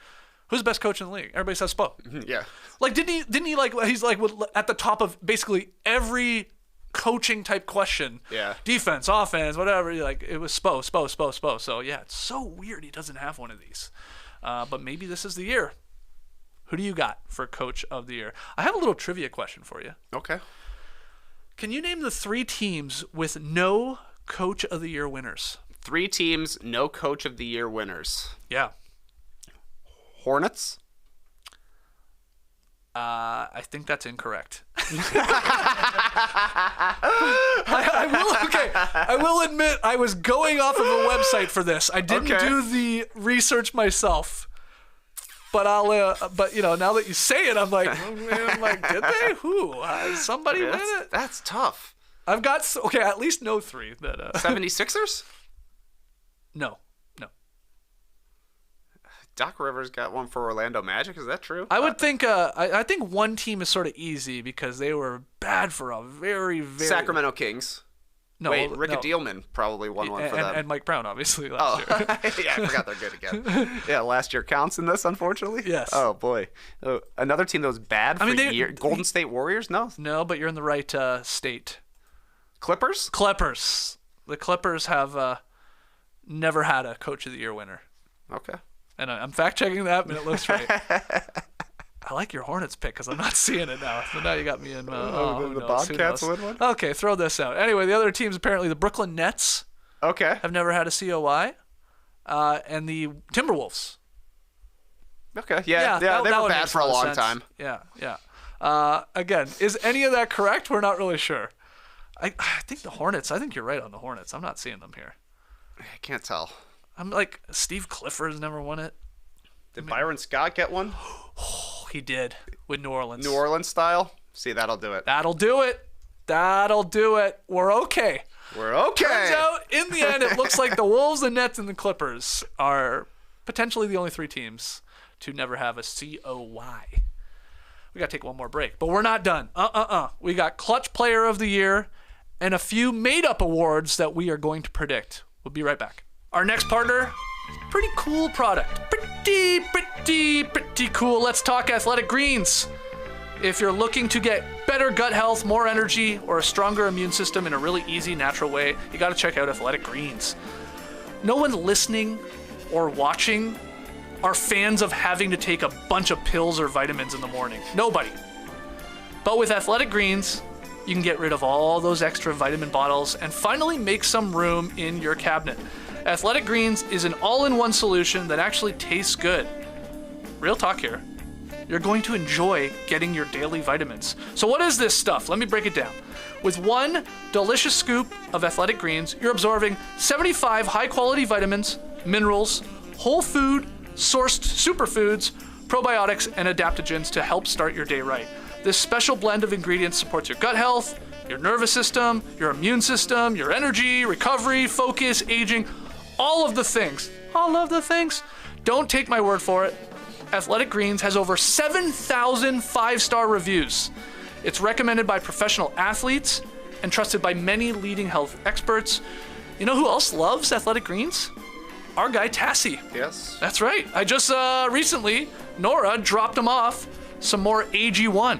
Who's the best coach in the league? Everybody says Spo. Yeah. Like, didn't he like, he's like at the top of basically every coaching type question. Yeah. Defense, offense, whatever. Like, it was Spo. So, yeah, it's so weird he doesn't have one of these. But maybe this is the year. Who do you got for Coach of the Year? I have a little trivia question for you. Okay. Can you name the 3 teams with no Coach of the Year winners? 3 teams, no Coach of the Year winners. Yeah. Hornets? I think that's incorrect. I will admit I was going off of a website for this. I didn't do the research myself. But but now that you say it, I'm like, did they? Who? Somebody win it? That's tough. I've got at least no 3 that. 76ers? No. Doc Rivers got one for Orlando Magic. Is that true? I would think. I think one team is sort of easy because they were bad for a very, very. Sacramento Kings. No, Wait, Rick no. Adelman probably won one for them. And Mike Brown, obviously, last year. Yeah, I forgot they're good again. Yeah, last year counts in this, unfortunately. Yes. Oh boy, another team that was bad for years. Golden State Warriors? No. No, but you're in the right state. Clippers? Clippers. The Clippers have never had a Coach of the Year winner. Okay. And I'm fact checking that, but it looks right. I like your Hornets pick because I'm not seeing it now. So now you got me in. The Bobcats win one? Okay, throw this out. Anyway, the other teams apparently the Brooklyn Nets. Okay. Have never had a COI, and the Timberwolves. Okay. Yeah. They were bad for a long time. Yeah. Again, is any of that correct? We're not really sure. I think the Hornets. I think you're right on the Hornets. I'm not seeing them here. I can't tell. I'm like, Steve Clifford's never won it. Did Byron Scott get one? Oh, he did with New Orleans. New Orleans style? See, that'll do it. That'll do it. We're okay. Turns out, in the end, it looks like the Wolves, the Nets, and the Clippers are potentially the only 3 teams to never have a COY. We got to take one more break, but we're not done. We got Clutch Player of the Year and a few made-up awards that we are going to predict. We'll be right back. Our next partner, pretty cool product. Pretty cool. Let's talk Athletic Greens. If you're looking to get better gut health, more energy, or a stronger immune system in a really easy, natural way, you got to check out Athletic Greens. No one listening or watching are fans of having to take a bunch of pills or vitamins in the morning. Nobody. But with Athletic Greens, you can get rid of all those extra vitamin bottles and finally make some room in your cabinet. Athletic Greens is an all-in-one solution that actually tastes good. Real talk here. You're going to enjoy getting your daily vitamins. So what is this stuff? Let me break it down. With one delicious scoop of Athletic Greens, you're absorbing 75 high-quality vitamins, minerals, whole food, sourced superfoods, probiotics, and adaptogens to help start your day right. This special blend of ingredients supports your gut health, your nervous system, your immune system, your energy, recovery, focus, aging, all of the things. Don't take my word for it. Athletic Greens has over 7,000 5-star reviews. It's recommended by professional athletes and trusted by many leading health experts. You know who else loves Athletic Greens? Our guy Tassie. Yes. That's right. I just recently, Nora dropped him off some more AG1,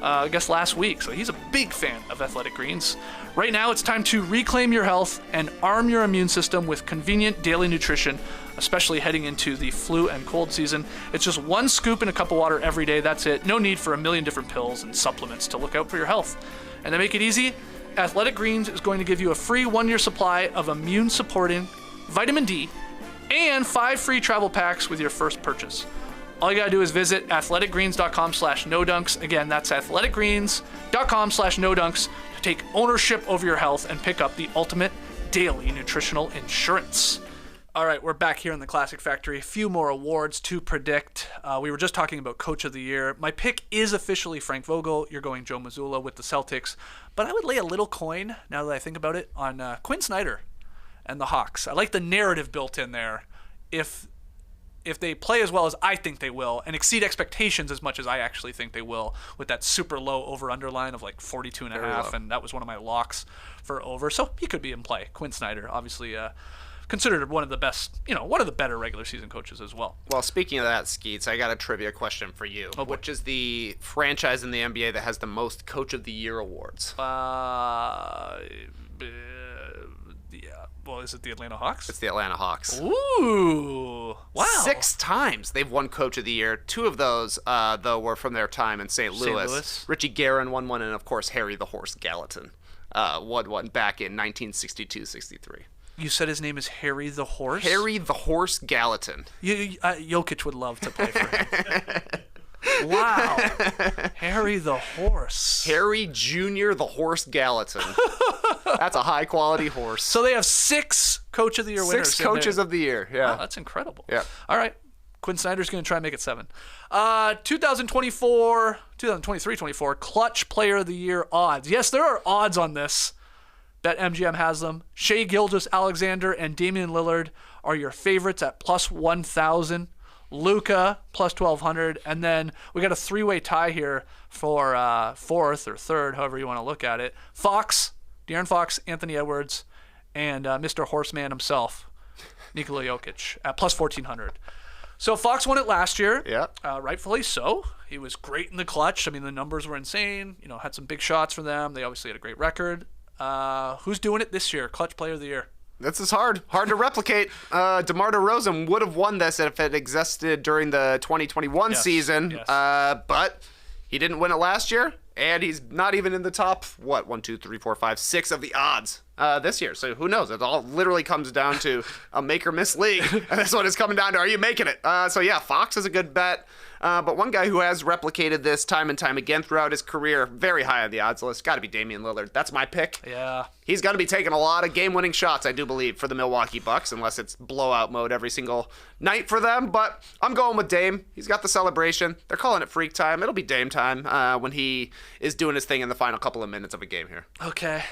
I guess last week. So he's a big fan of Athletic Greens. Right now, it's time to reclaim your health and arm your immune system with convenient daily nutrition, especially heading into the flu and cold season. It's just one scoop in a cup of water every day. That's it. No need for a million different pills and supplements to look out for your health. And to make it easy, Athletic Greens is going to give you a free 1-year supply of immune-supporting vitamin D and 5 free travel packs with your first purchase. All you gotta do is visit athleticgreens.com/nodunks. Again, that's athleticgreens.com/nodunks to take ownership over your health and pick up the ultimate daily nutritional insurance. All right, we're back here in the Classic Factory. A few more awards to predict. We were just talking about Coach of the Year. My pick is officially Frank Vogel. You're going Joe Mazzulla with the Celtics. But I would lay a little coin, now that I think about it, on Quinn Snyder and the Hawks. I like the narrative built in there. If they play as well as I think they will and exceed expectations as much as I actually think they will with that super low over-under line of like 42.5, and that was one of my locks for over. So he could be in play. Quinn Snyder, obviously considered one of the best, one of the better regular season coaches as well. Well, speaking of that, Skeets, I got a trivia question for you. Oh, boy. Which is the franchise in the NBA that has the most Coach of the Year awards? Well, is it the Atlanta Hawks? It's the Atlanta Hawks. Ooh, wow. 6 times they've won Coach of the Year. 2 of those, though, were from their time in St. Louis. Richie Guerin won one, and, of course, Harry the Horse Gallatin won one back in 1962-63. You said his name is Harry the Horse? Harry the Horse Gallatin. Jokic would love to play for him. Wow. Harry the Horse. Harry Jr. the Horse Gallatin. That's a high-quality horse. So they have 6 Coach of the Year winners. 6 Coaches of the Year, yeah. Wow, that's incredible. Yeah. All right. Quinn Snyder's going to try and make it 7. 2023-24 Clutch Player of the Year odds. Yes, there are odds on this. BetMGM has them. Shai Gilgeous-Alexander and Damian Lillard are your favorites at plus 1,000. Luka plus 1,200, and then we got a 3-way tie here for 4th or 3rd, however you want to look at it. De'Aaron Fox, Anthony Edwards, and Mr. Horseman himself, Nikola Jokic at plus 1,400. So Fox won it last year. Yeah. Rightfully so. He was great in the clutch. I mean, the numbers were insane. Had some big shots for them. They obviously had a great record. Who's doing it this year? Clutch Player of the Year. This is hard to replicate. DeMar DeRozan would have won this if it existed during the 2021 season, yes. But he didn't win it last year, and he's not even in the top, 1, 2, 3, 4, 5, 6 of the odds this year. So who knows? It all literally comes down to a make or miss league, and that's what it's coming down to. Are you making it? So yeah, Fox is a good bet. But one guy who has replicated this time and time again throughout his career, very high on the odds list, got to be Damian Lillard. That's my pick. Yeah. He's going to be taking a lot of game-winning shots, I do believe, for the Milwaukee Bucks, unless it's blowout mode every single night for them. But I'm going with Dame. He's got the celebration. They're calling it freak time. It'll be Dame time when he is doing his thing in the final couple of minutes of a game here. Okay.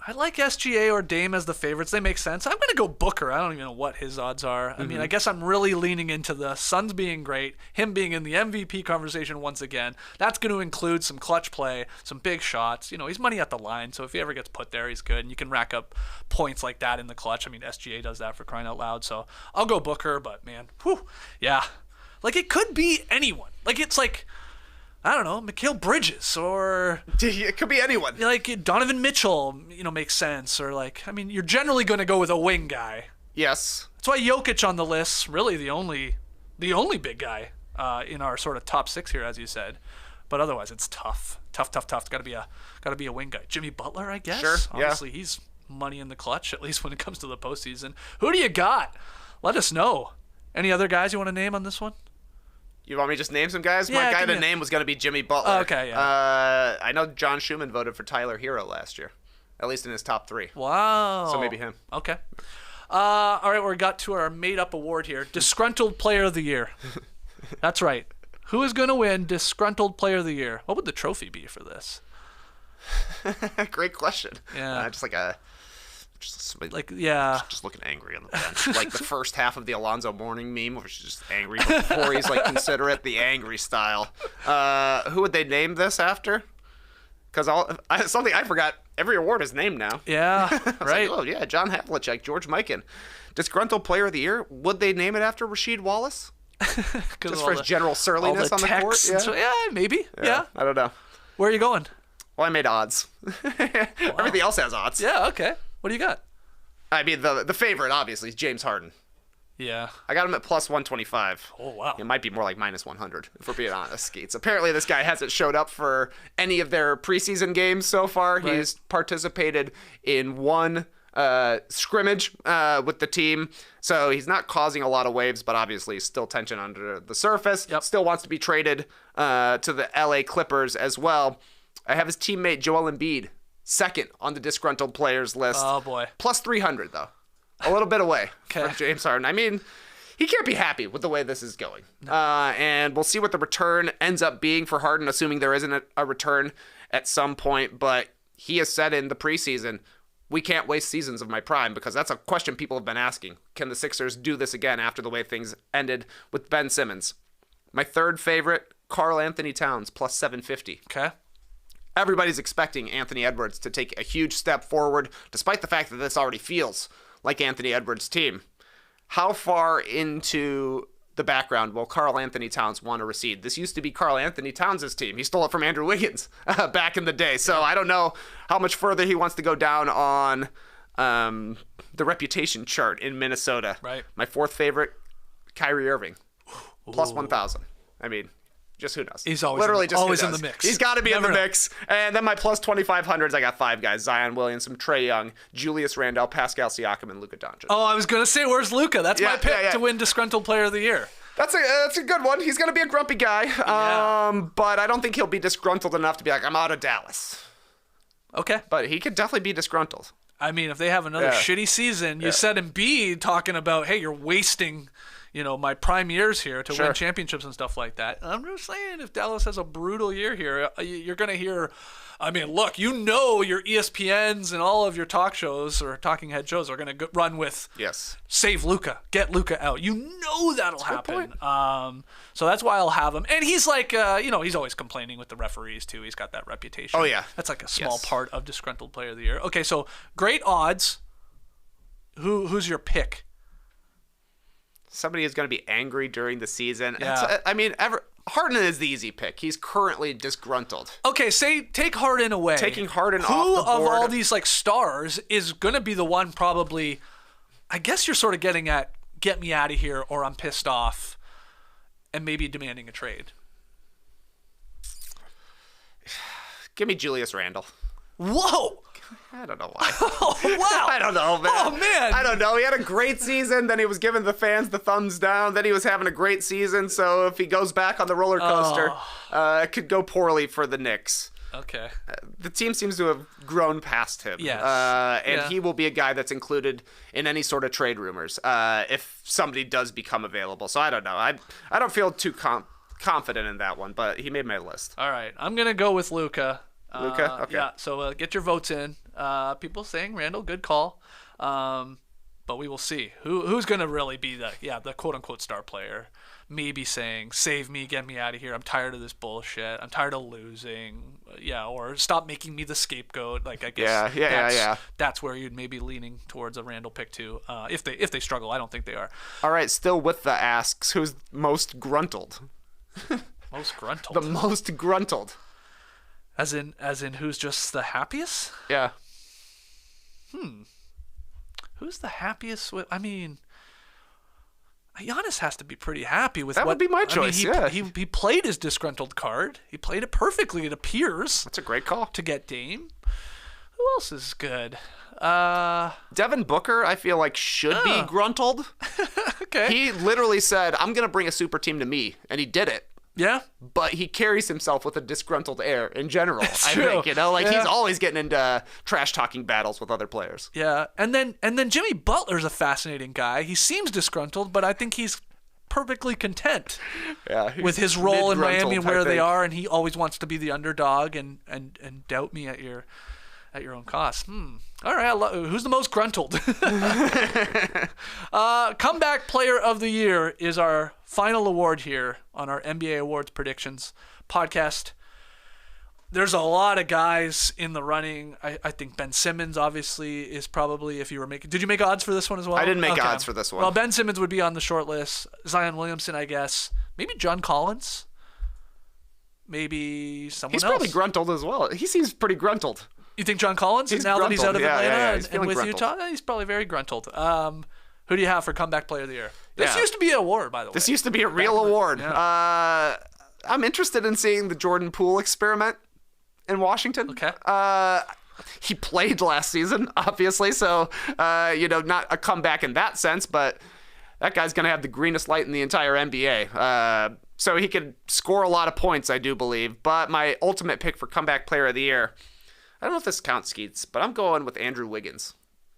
I like SGA or Dame as the favorites. They make sense. I'm going to go Booker. I don't even know what his odds are. I mean, I guess I'm really leaning into the Suns being great, him being in the MVP conversation once again. That's going to include some clutch play, some big shots. He's money at the line, so if he ever gets put there, he's good. And you can rack up points like that in the clutch. I mean, SGA does that for crying out loud. So I'll go Booker, but man, yeah. Like, it could be anyone. Like, it's like, I don't know, Mikal Bridges or... It could be anyone. Like Donovan Mitchell, makes sense. Or you're generally going to go with a wing guy. Yes. That's why Jokic on the list, really the only big guy in our sort of top 6 here, as you said. But otherwise, it's tough. Tough. It's got to be a wing guy. Jimmy Butler, I guess. Sure. Obviously, he's money in the clutch, at least when it comes to the postseason. Who do you got? Let us know. Any other guys you want to name on this one? You want me to just name some guys? Yeah, My guy to name was going to be Jimmy Butler. Okay, yeah. I know John Schumann voted for Tyler Hero last year, at least in his top 3. Wow. So maybe him. Okay. All right, we got to our made-up award here. Disgruntled Player of the Year. That's right. Who is going to win Disgruntled Player of the Year? What would the trophy be for this? Great question. Yeah. Just looking angry on the bench. Like the first half of the Alonzo Mourning meme, where she's just angry before he's considerate, the angry style. Who would they name this after? Because something I forgot. Every award is named now. Yeah, right. Oh yeah, John Havlicek, George Mikan. Disgruntled Player of the Year. Would they name it after Rasheed Wallace? Just for his general surliness on the court? Yeah, maybe. Yeah. I don't know. Where are you going? Well, I made odds. Everything else has odds. Yeah, okay. What do you got? I mean, the favorite, obviously, is James Harden. Yeah. I got him at plus 125. Oh, wow. It might be more like minus 100, if we're being honest, Skeets. Apparently, this guy hasn't showed up for any of their preseason games so far. Right. He's participated in one scrimmage with the team. So he's not causing a lot of waves, but obviously still tension under the surface. Yep. Still wants to be traded to the LA Clippers as well. I have his teammate Joel Embiid second on the disgruntled players list. Oh, boy. Plus 300, though. A little bit away Okay. from James Harden. I mean, he can't be happy with the way this is going. No. And we'll see what the return ends up being for Harden, assuming there isn't a return at some point. But he has said in the preseason, we can't waste seasons of my prime, because that's a question people have been asking. Can the Sixers do this again after the way things ended with Ben Simmons? My third favorite, Karl Anthony Towns, plus 750. Okay. Everybody's expecting Anthony Edwards to take a huge step forward, despite the fact that this already feels like Anthony Edwards' team. How far into the background will Karl Anthony Towns want to recede? This used to be Karl Anthony Towns' team. He stole it from Andrew Wiggins back in the day. So I don't know how much further he wants to go down on the reputation chart in Minnesota. Right. My fourth favorite, Kyrie Irving, plus 1,000. I mean, just who knows? He's always literally in, just always who in the knows? mix. He's got to be in the Never know. mix. And then my plus 2,500s, I got 5 guys: Zion Williamson, Trey Young, Julius Randle, Pascal Siakam, and Luka Doncic. Oh, I was gonna say, where's Luka? That's my pick to win Disgruntled Player of the Year. That's a good one. He's gonna be a grumpy guy, but I don't think he'll be disgruntled enough to be like, I'm out of Dallas. Okay. But he could definitely be disgruntled. I mean, if they have another shitty season, you said Embiid talking about, hey, you're wasting, my prime years here to win championships and stuff like that. I'm just saying, if Dallas has a brutal year here, you're going to hear, look, your ESPNs and all of your talk shows or talking head shows are going to run with save Luka, get Luka out. That'll happen. So that's why I'll have him. And he's like, he's always complaining with the referees too. He's got that reputation. Oh, yeah. That's like a small part of Disgruntled Player of the Year. Okay, so great odds. Who's your pick? Somebody is going to be angry during the season. Yeah. Harden is the easy pick. He's currently disgruntled. Okay, take Harden away. Taking Harden Who off the board. of all these stars is going to be the one probably, I guess you're sort of getting at, get me out of here or I'm pissed off and maybe demanding a trade? Give me Julius Randle. Whoa! I don't know why. Oh, wow. I don't know, man. Oh, man. I don't know. He had a great season. Then he was giving the fans the thumbs down. Then he was having a great season. So if he goes back on the roller coaster, it could go poorly for the Knicks. Okay. The team seems to have grown past him. Yes. He will be a guy that's included in any sort of trade rumors if somebody does become available. So I don't know. I don't feel too confident in that one, but he made my list. All right. I'm going to go with Luka. Luka? Okay. Yeah, so get your votes in. People saying Randall, good call. But we will see. Who's going to really be the quote-unquote star player? Maybe saying, save me, get me out of here. I'm tired of this bullshit. I'm tired of losing. Or stop making me the scapegoat. I guess that's where you'd maybe leaning towards a Randall pick too. If they struggle, I don't think they are. All right, still with the asks, who's most gruntled? Most gruntled? The most gruntled. As in who's just the happiest? Yeah. Who's the happiest with? Giannis has to be pretty happy with that would be my choice. He played his disgruntled card. He played it perfectly, it appears. That's a great call. To get Dame. Who else is good? Devin Booker, I feel like should be gruntled. Okay. He literally said, I'm going to bring a super team to me, and he did it. Yeah. But he carries himself with a disgruntled air in general. It's I true. think, he's always getting into trash talking battles with other players. Yeah. And then Jimmy Butler's a fascinating guy. He seems disgruntled, but I think he's perfectly content with his role in Miami and where they are, and he always wants to be the underdog and doubt me at your own cost. All right, who's the most gruntled? Comeback Player of the Year is our final award here on our NBA Awards Predictions podcast. There's a lot of guys in the running. I think Ben Simmons, obviously, is probably, if you were making... Did you make odds for this one as well? I didn't make odds for this one. Well, Ben Simmons would be on the short list. Zion Williamson, I guess. Maybe John Collins. Maybe someone else. He's probably gruntled as well. He seems pretty gruntled. You think John Collins, he's now gruntled. That he's out of Atlanta and with gruntled. Utah? He's probably very gruntled. Who do you have for Comeback Player of the Year? This used to be an award, by the way. This used to be a real award. Yeah. I'm interested in seeing the Jordan Poole experiment in Washington. Okay. He played last season, obviously, so, not a comeback in that sense, but that guy's going to have the greenest light in the entire NBA. So he could score a lot of points, I do believe. But my ultimate pick for Comeback Player of the Year, I don't know if this counts, Skeets, but I'm going with Andrew Wiggins.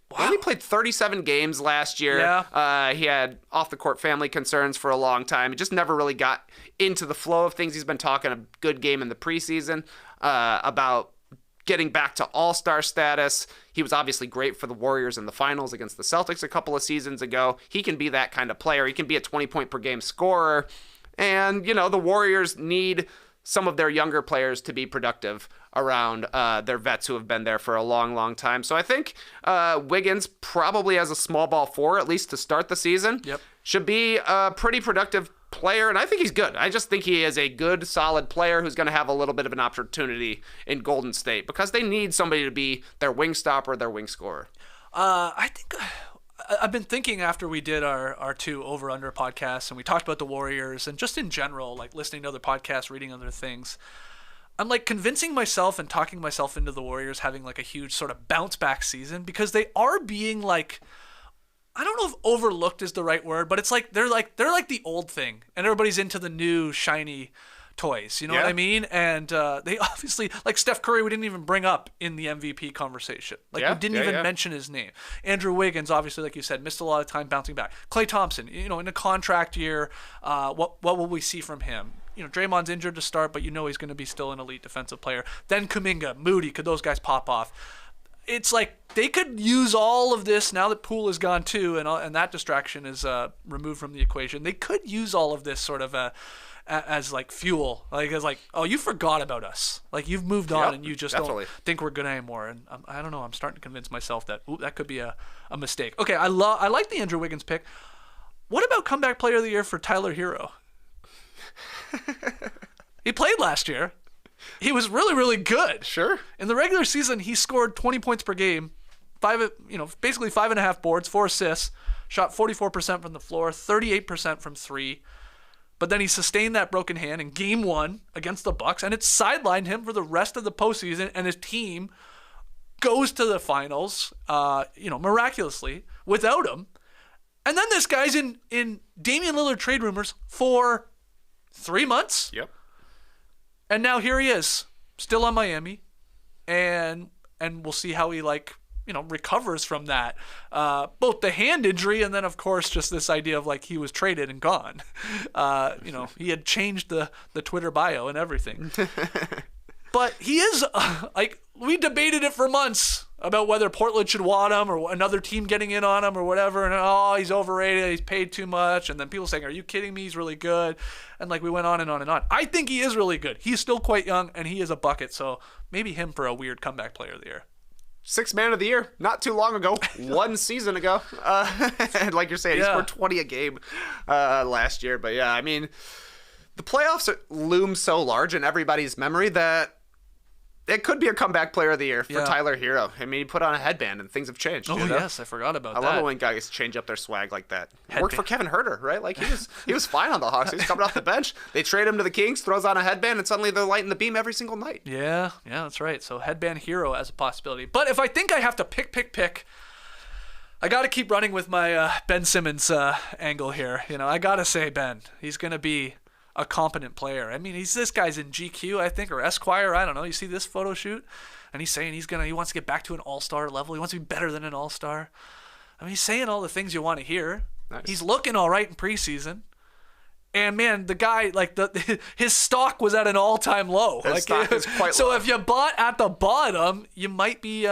Wow. He only played 37 games last year. Yeah. He had off-the-court family concerns for a long time. He just never really got into the flow of things. He's been talking a good game in the preseason about getting back to all-star status. He was obviously great for the Warriors in the finals against the Celtics a couple of seasons ago. He can be that kind of player. He can be a 20-point-per-game scorer. And, the Warriors need some of their younger players to be productive around their vets who have been there for a long, long time. So I think Wiggins probably as a small ball four, at least to start the season, should be a pretty productive player, and I think he's good. I just think he is a good, solid player who's going to have a little bit of an opportunity in Golden State because they need somebody to be their wing stopper, their wing scorer. I think I've been thinking after we did our 2 over-under podcasts and we talked about the Warriors and just in general, like listening to other podcasts, reading other things, I'm like convincing myself and talking myself into the Warriors having like a huge sort of bounce back season because they are being like, I don't know if overlooked is the right word, but it's like they're like the old thing and everybody's into the new shiny toys. You know what I mean? And they obviously, like Steph Curry, we didn't even bring up in the MVP conversation. Like we didn't even mention his name. Andrew Wiggins, obviously, like you said, missed a lot of time bouncing back. Klay Thompson, in a contract year, what will we see from him? Draymond's injured to start, but he's going to be still an elite defensive player. Then Kuminga, Moody, could those guys pop off? It's like they could use all of this now that Poole is gone too, and that distraction is removed from the equation. They could use all of this sort of as like fuel, oh, you forgot about us, like you've moved on and you just don't think we're good anymore. And I don't know, I'm starting to convince myself that that could be a mistake. Okay, I like the Andrew Wiggins pick. What about comeback player of the year for Tyler Hero? He played last year. He was really, really good. Sure. In the regular season, he scored 20 points per game, basically 5.5 boards, 4 assists, shot 44% from the floor, 38% from 3. But then he sustained that broken hand in Game 1 against the Bucks, and it sidelined him for the rest of the postseason. And his team goes to the finals, miraculously without him. And then this guy's in Damian Lillard trade rumors for 3 months. Yep. And now here he is, still on Miami, and we'll see how he recovers from that. Both the hand injury and then of course just this idea of like he was traded and gone. He had changed the Twitter bio and everything. But he is we debated it for months about whether Portland should want him or another team getting in on him or whatever. And he's overrated. He's paid too much. And then people saying, "Are you kidding me? He's really good." And we went on and on and on. I think he is really good. He's still quite young and he is a bucket. So maybe him for a weird comeback player of the year. 6th man of the year, not too long ago, 1 season ago. And like you're saying, he scored 20 a game last year. But yeah, I mean, the playoffs loom so large in everybody's memory that it could be a comeback player of the year for Tyler Hero. I mean, he put on a headband and things have changed. Oh, yes, I forgot about that. I love it when guys change up their swag like that. Worked for Kevin Huerter, right? Like he was fine on the Hawks. He was coming off the bench. They trade him to the Kings, throws on a headband, and suddenly they're lighting the beam every single night. Yeah, that's right. So headband Hero as a possibility. But if I think I have to pick, I got to keep running with my Ben Simmons angle here. I got to say Ben. He's going to be a competent player. I mean, this guy's in GQ, I think, or Esquire. I don't know. You see this photo shoot, and he's saying he wants to get back to an all-star level. He wants to be better than an all-star. I mean, he's saying all the things you want to hear. Nice. He's looking all right in preseason. And man, the guy, his stock was at an all-time low. His stock is quite so low. if you bought at the bottom, you might be,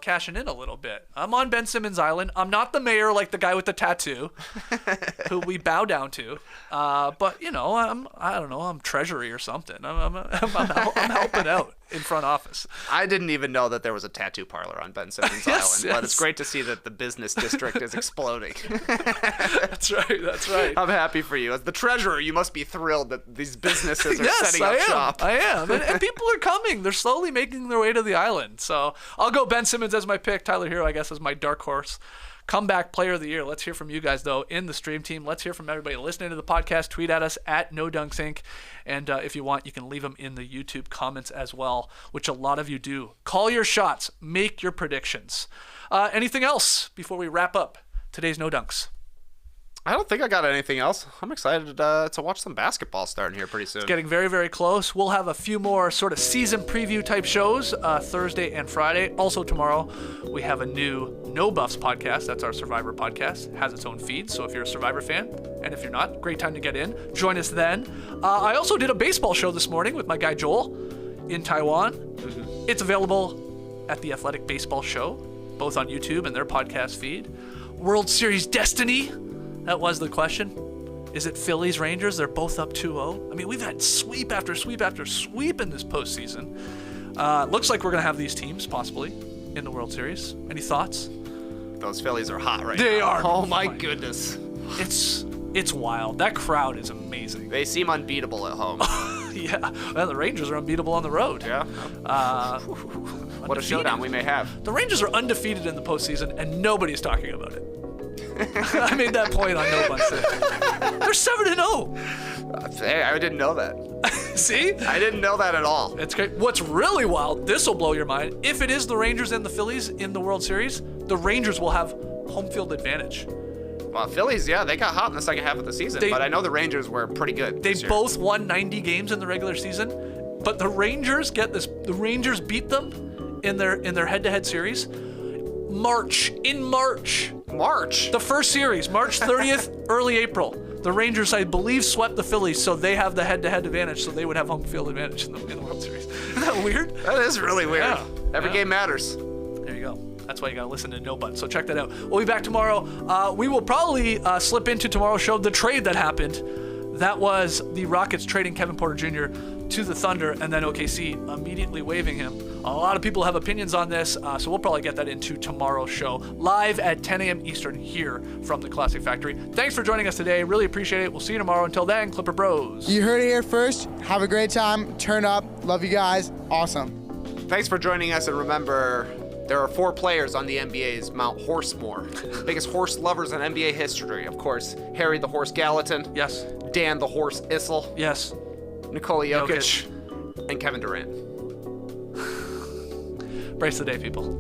cashing in a little bit. I'm on Ben Simmons Island. I'm not the mayor like the guy with the tattoo, who we bow down to. But I'm treasury or something. I'm helping out in front office. I didn't even know that there was a tattoo parlor on Ben Simmons Island, but it's great to see that the business district is exploding. That's right. I'm happy for you. As the treasurer, you must be thrilled that these businesses are setting up shop. I am. And people are coming. They're slowly making their way to the island. So I'll go Ben Simmons as my pick. Tyler Hero, I guess, as my dark horse. Comeback player of the year. Let's hear from you guys, though, in the stream team. Let's hear from everybody listening to the podcast. Tweet at us at NoDunksInc. And if you want, you can leave them in the YouTube comments as well, which a lot of you do. Call your shots. Make your predictions. Anything else before we wrap up today's No Dunks? I don't think I got anything else. I'm excited to watch some basketball starting here pretty soon. It's getting very, very close. We'll have a few more sort of season preview type shows Thursday and Friday. Also tomorrow, we have a new No Buffs podcast. That's our Survivor podcast. It has its own feed. So if you're a Survivor fan, and if you're not, great time to get in. Join us then. I also did a baseball show this morning with my guy Joel in Taiwan. Mm-hmm. It's available at the Athletic Baseball Show, both on YouTube and their podcast feed. World Series Destiny. That was the question. Is it Phillies Rangers? They're both up 2-0. I mean, we've had sweep after sweep after sweep in this postseason. Looks like we're going to have these teams possibly in the World Series. Any thoughts? Those Phillies are hot right now. They are. Oh my goodness. It's wild. That crowd is amazing. They seem unbeatable at home. Yeah. Well, the Rangers are unbeatable on the road. Yeah. What a showdown we may have. The Rangers are undefeated in the postseason, and nobody's talking about it. I made that point on No Buns Day. They're 7-0. Hey, I didn't know that. See? I didn't know that at all. It's great. What's really wild, this will blow your mind. If it is the Rangers and the Phillies in the World Series, the Rangers will have home field advantage. Well, Phillies, yeah, they got hot in the second half of the season, but I know the Rangers were pretty good. They this year. both won 90 games in the regular season, but the Rangers, get this, the Rangers beat them in their head-to-head series. In March. March? The first series, March 30th, early April. The Rangers, I believe, swept the Phillies, so they have the head-to-head advantage, so they would have home field advantage in the World Series. Isn't that weird? That is really weird. Yeah. Every game matters. There you go. That's why you gotta listen to No Buns. So check that out. We'll be back tomorrow. We will probably slip into tomorrow's show the trade that happened. That was the Rockets trading Kevin Porter Jr. to the Thunder, and then OKC immediately waiving him. A lot of people have opinions on this, so we'll probably get that into tomorrow's show, live at 10 a.m. Eastern here from the Classic Factory. Thanks for joining us today. Really appreciate it. We'll see you tomorrow. Until then, Clipper Bros. You heard it here first. Have a great time. Turn up. Love you guys. Awesome. Thanks for joining us, and remember, there are 4 players on the NBA's Mount Horsemore. Biggest horse lovers in NBA history. Of course, Harry the Horse Gallatin. Yes. Dan the Horse Issel. Yes. Nikola Jokic. And Kevin Durant. Brace the day, people.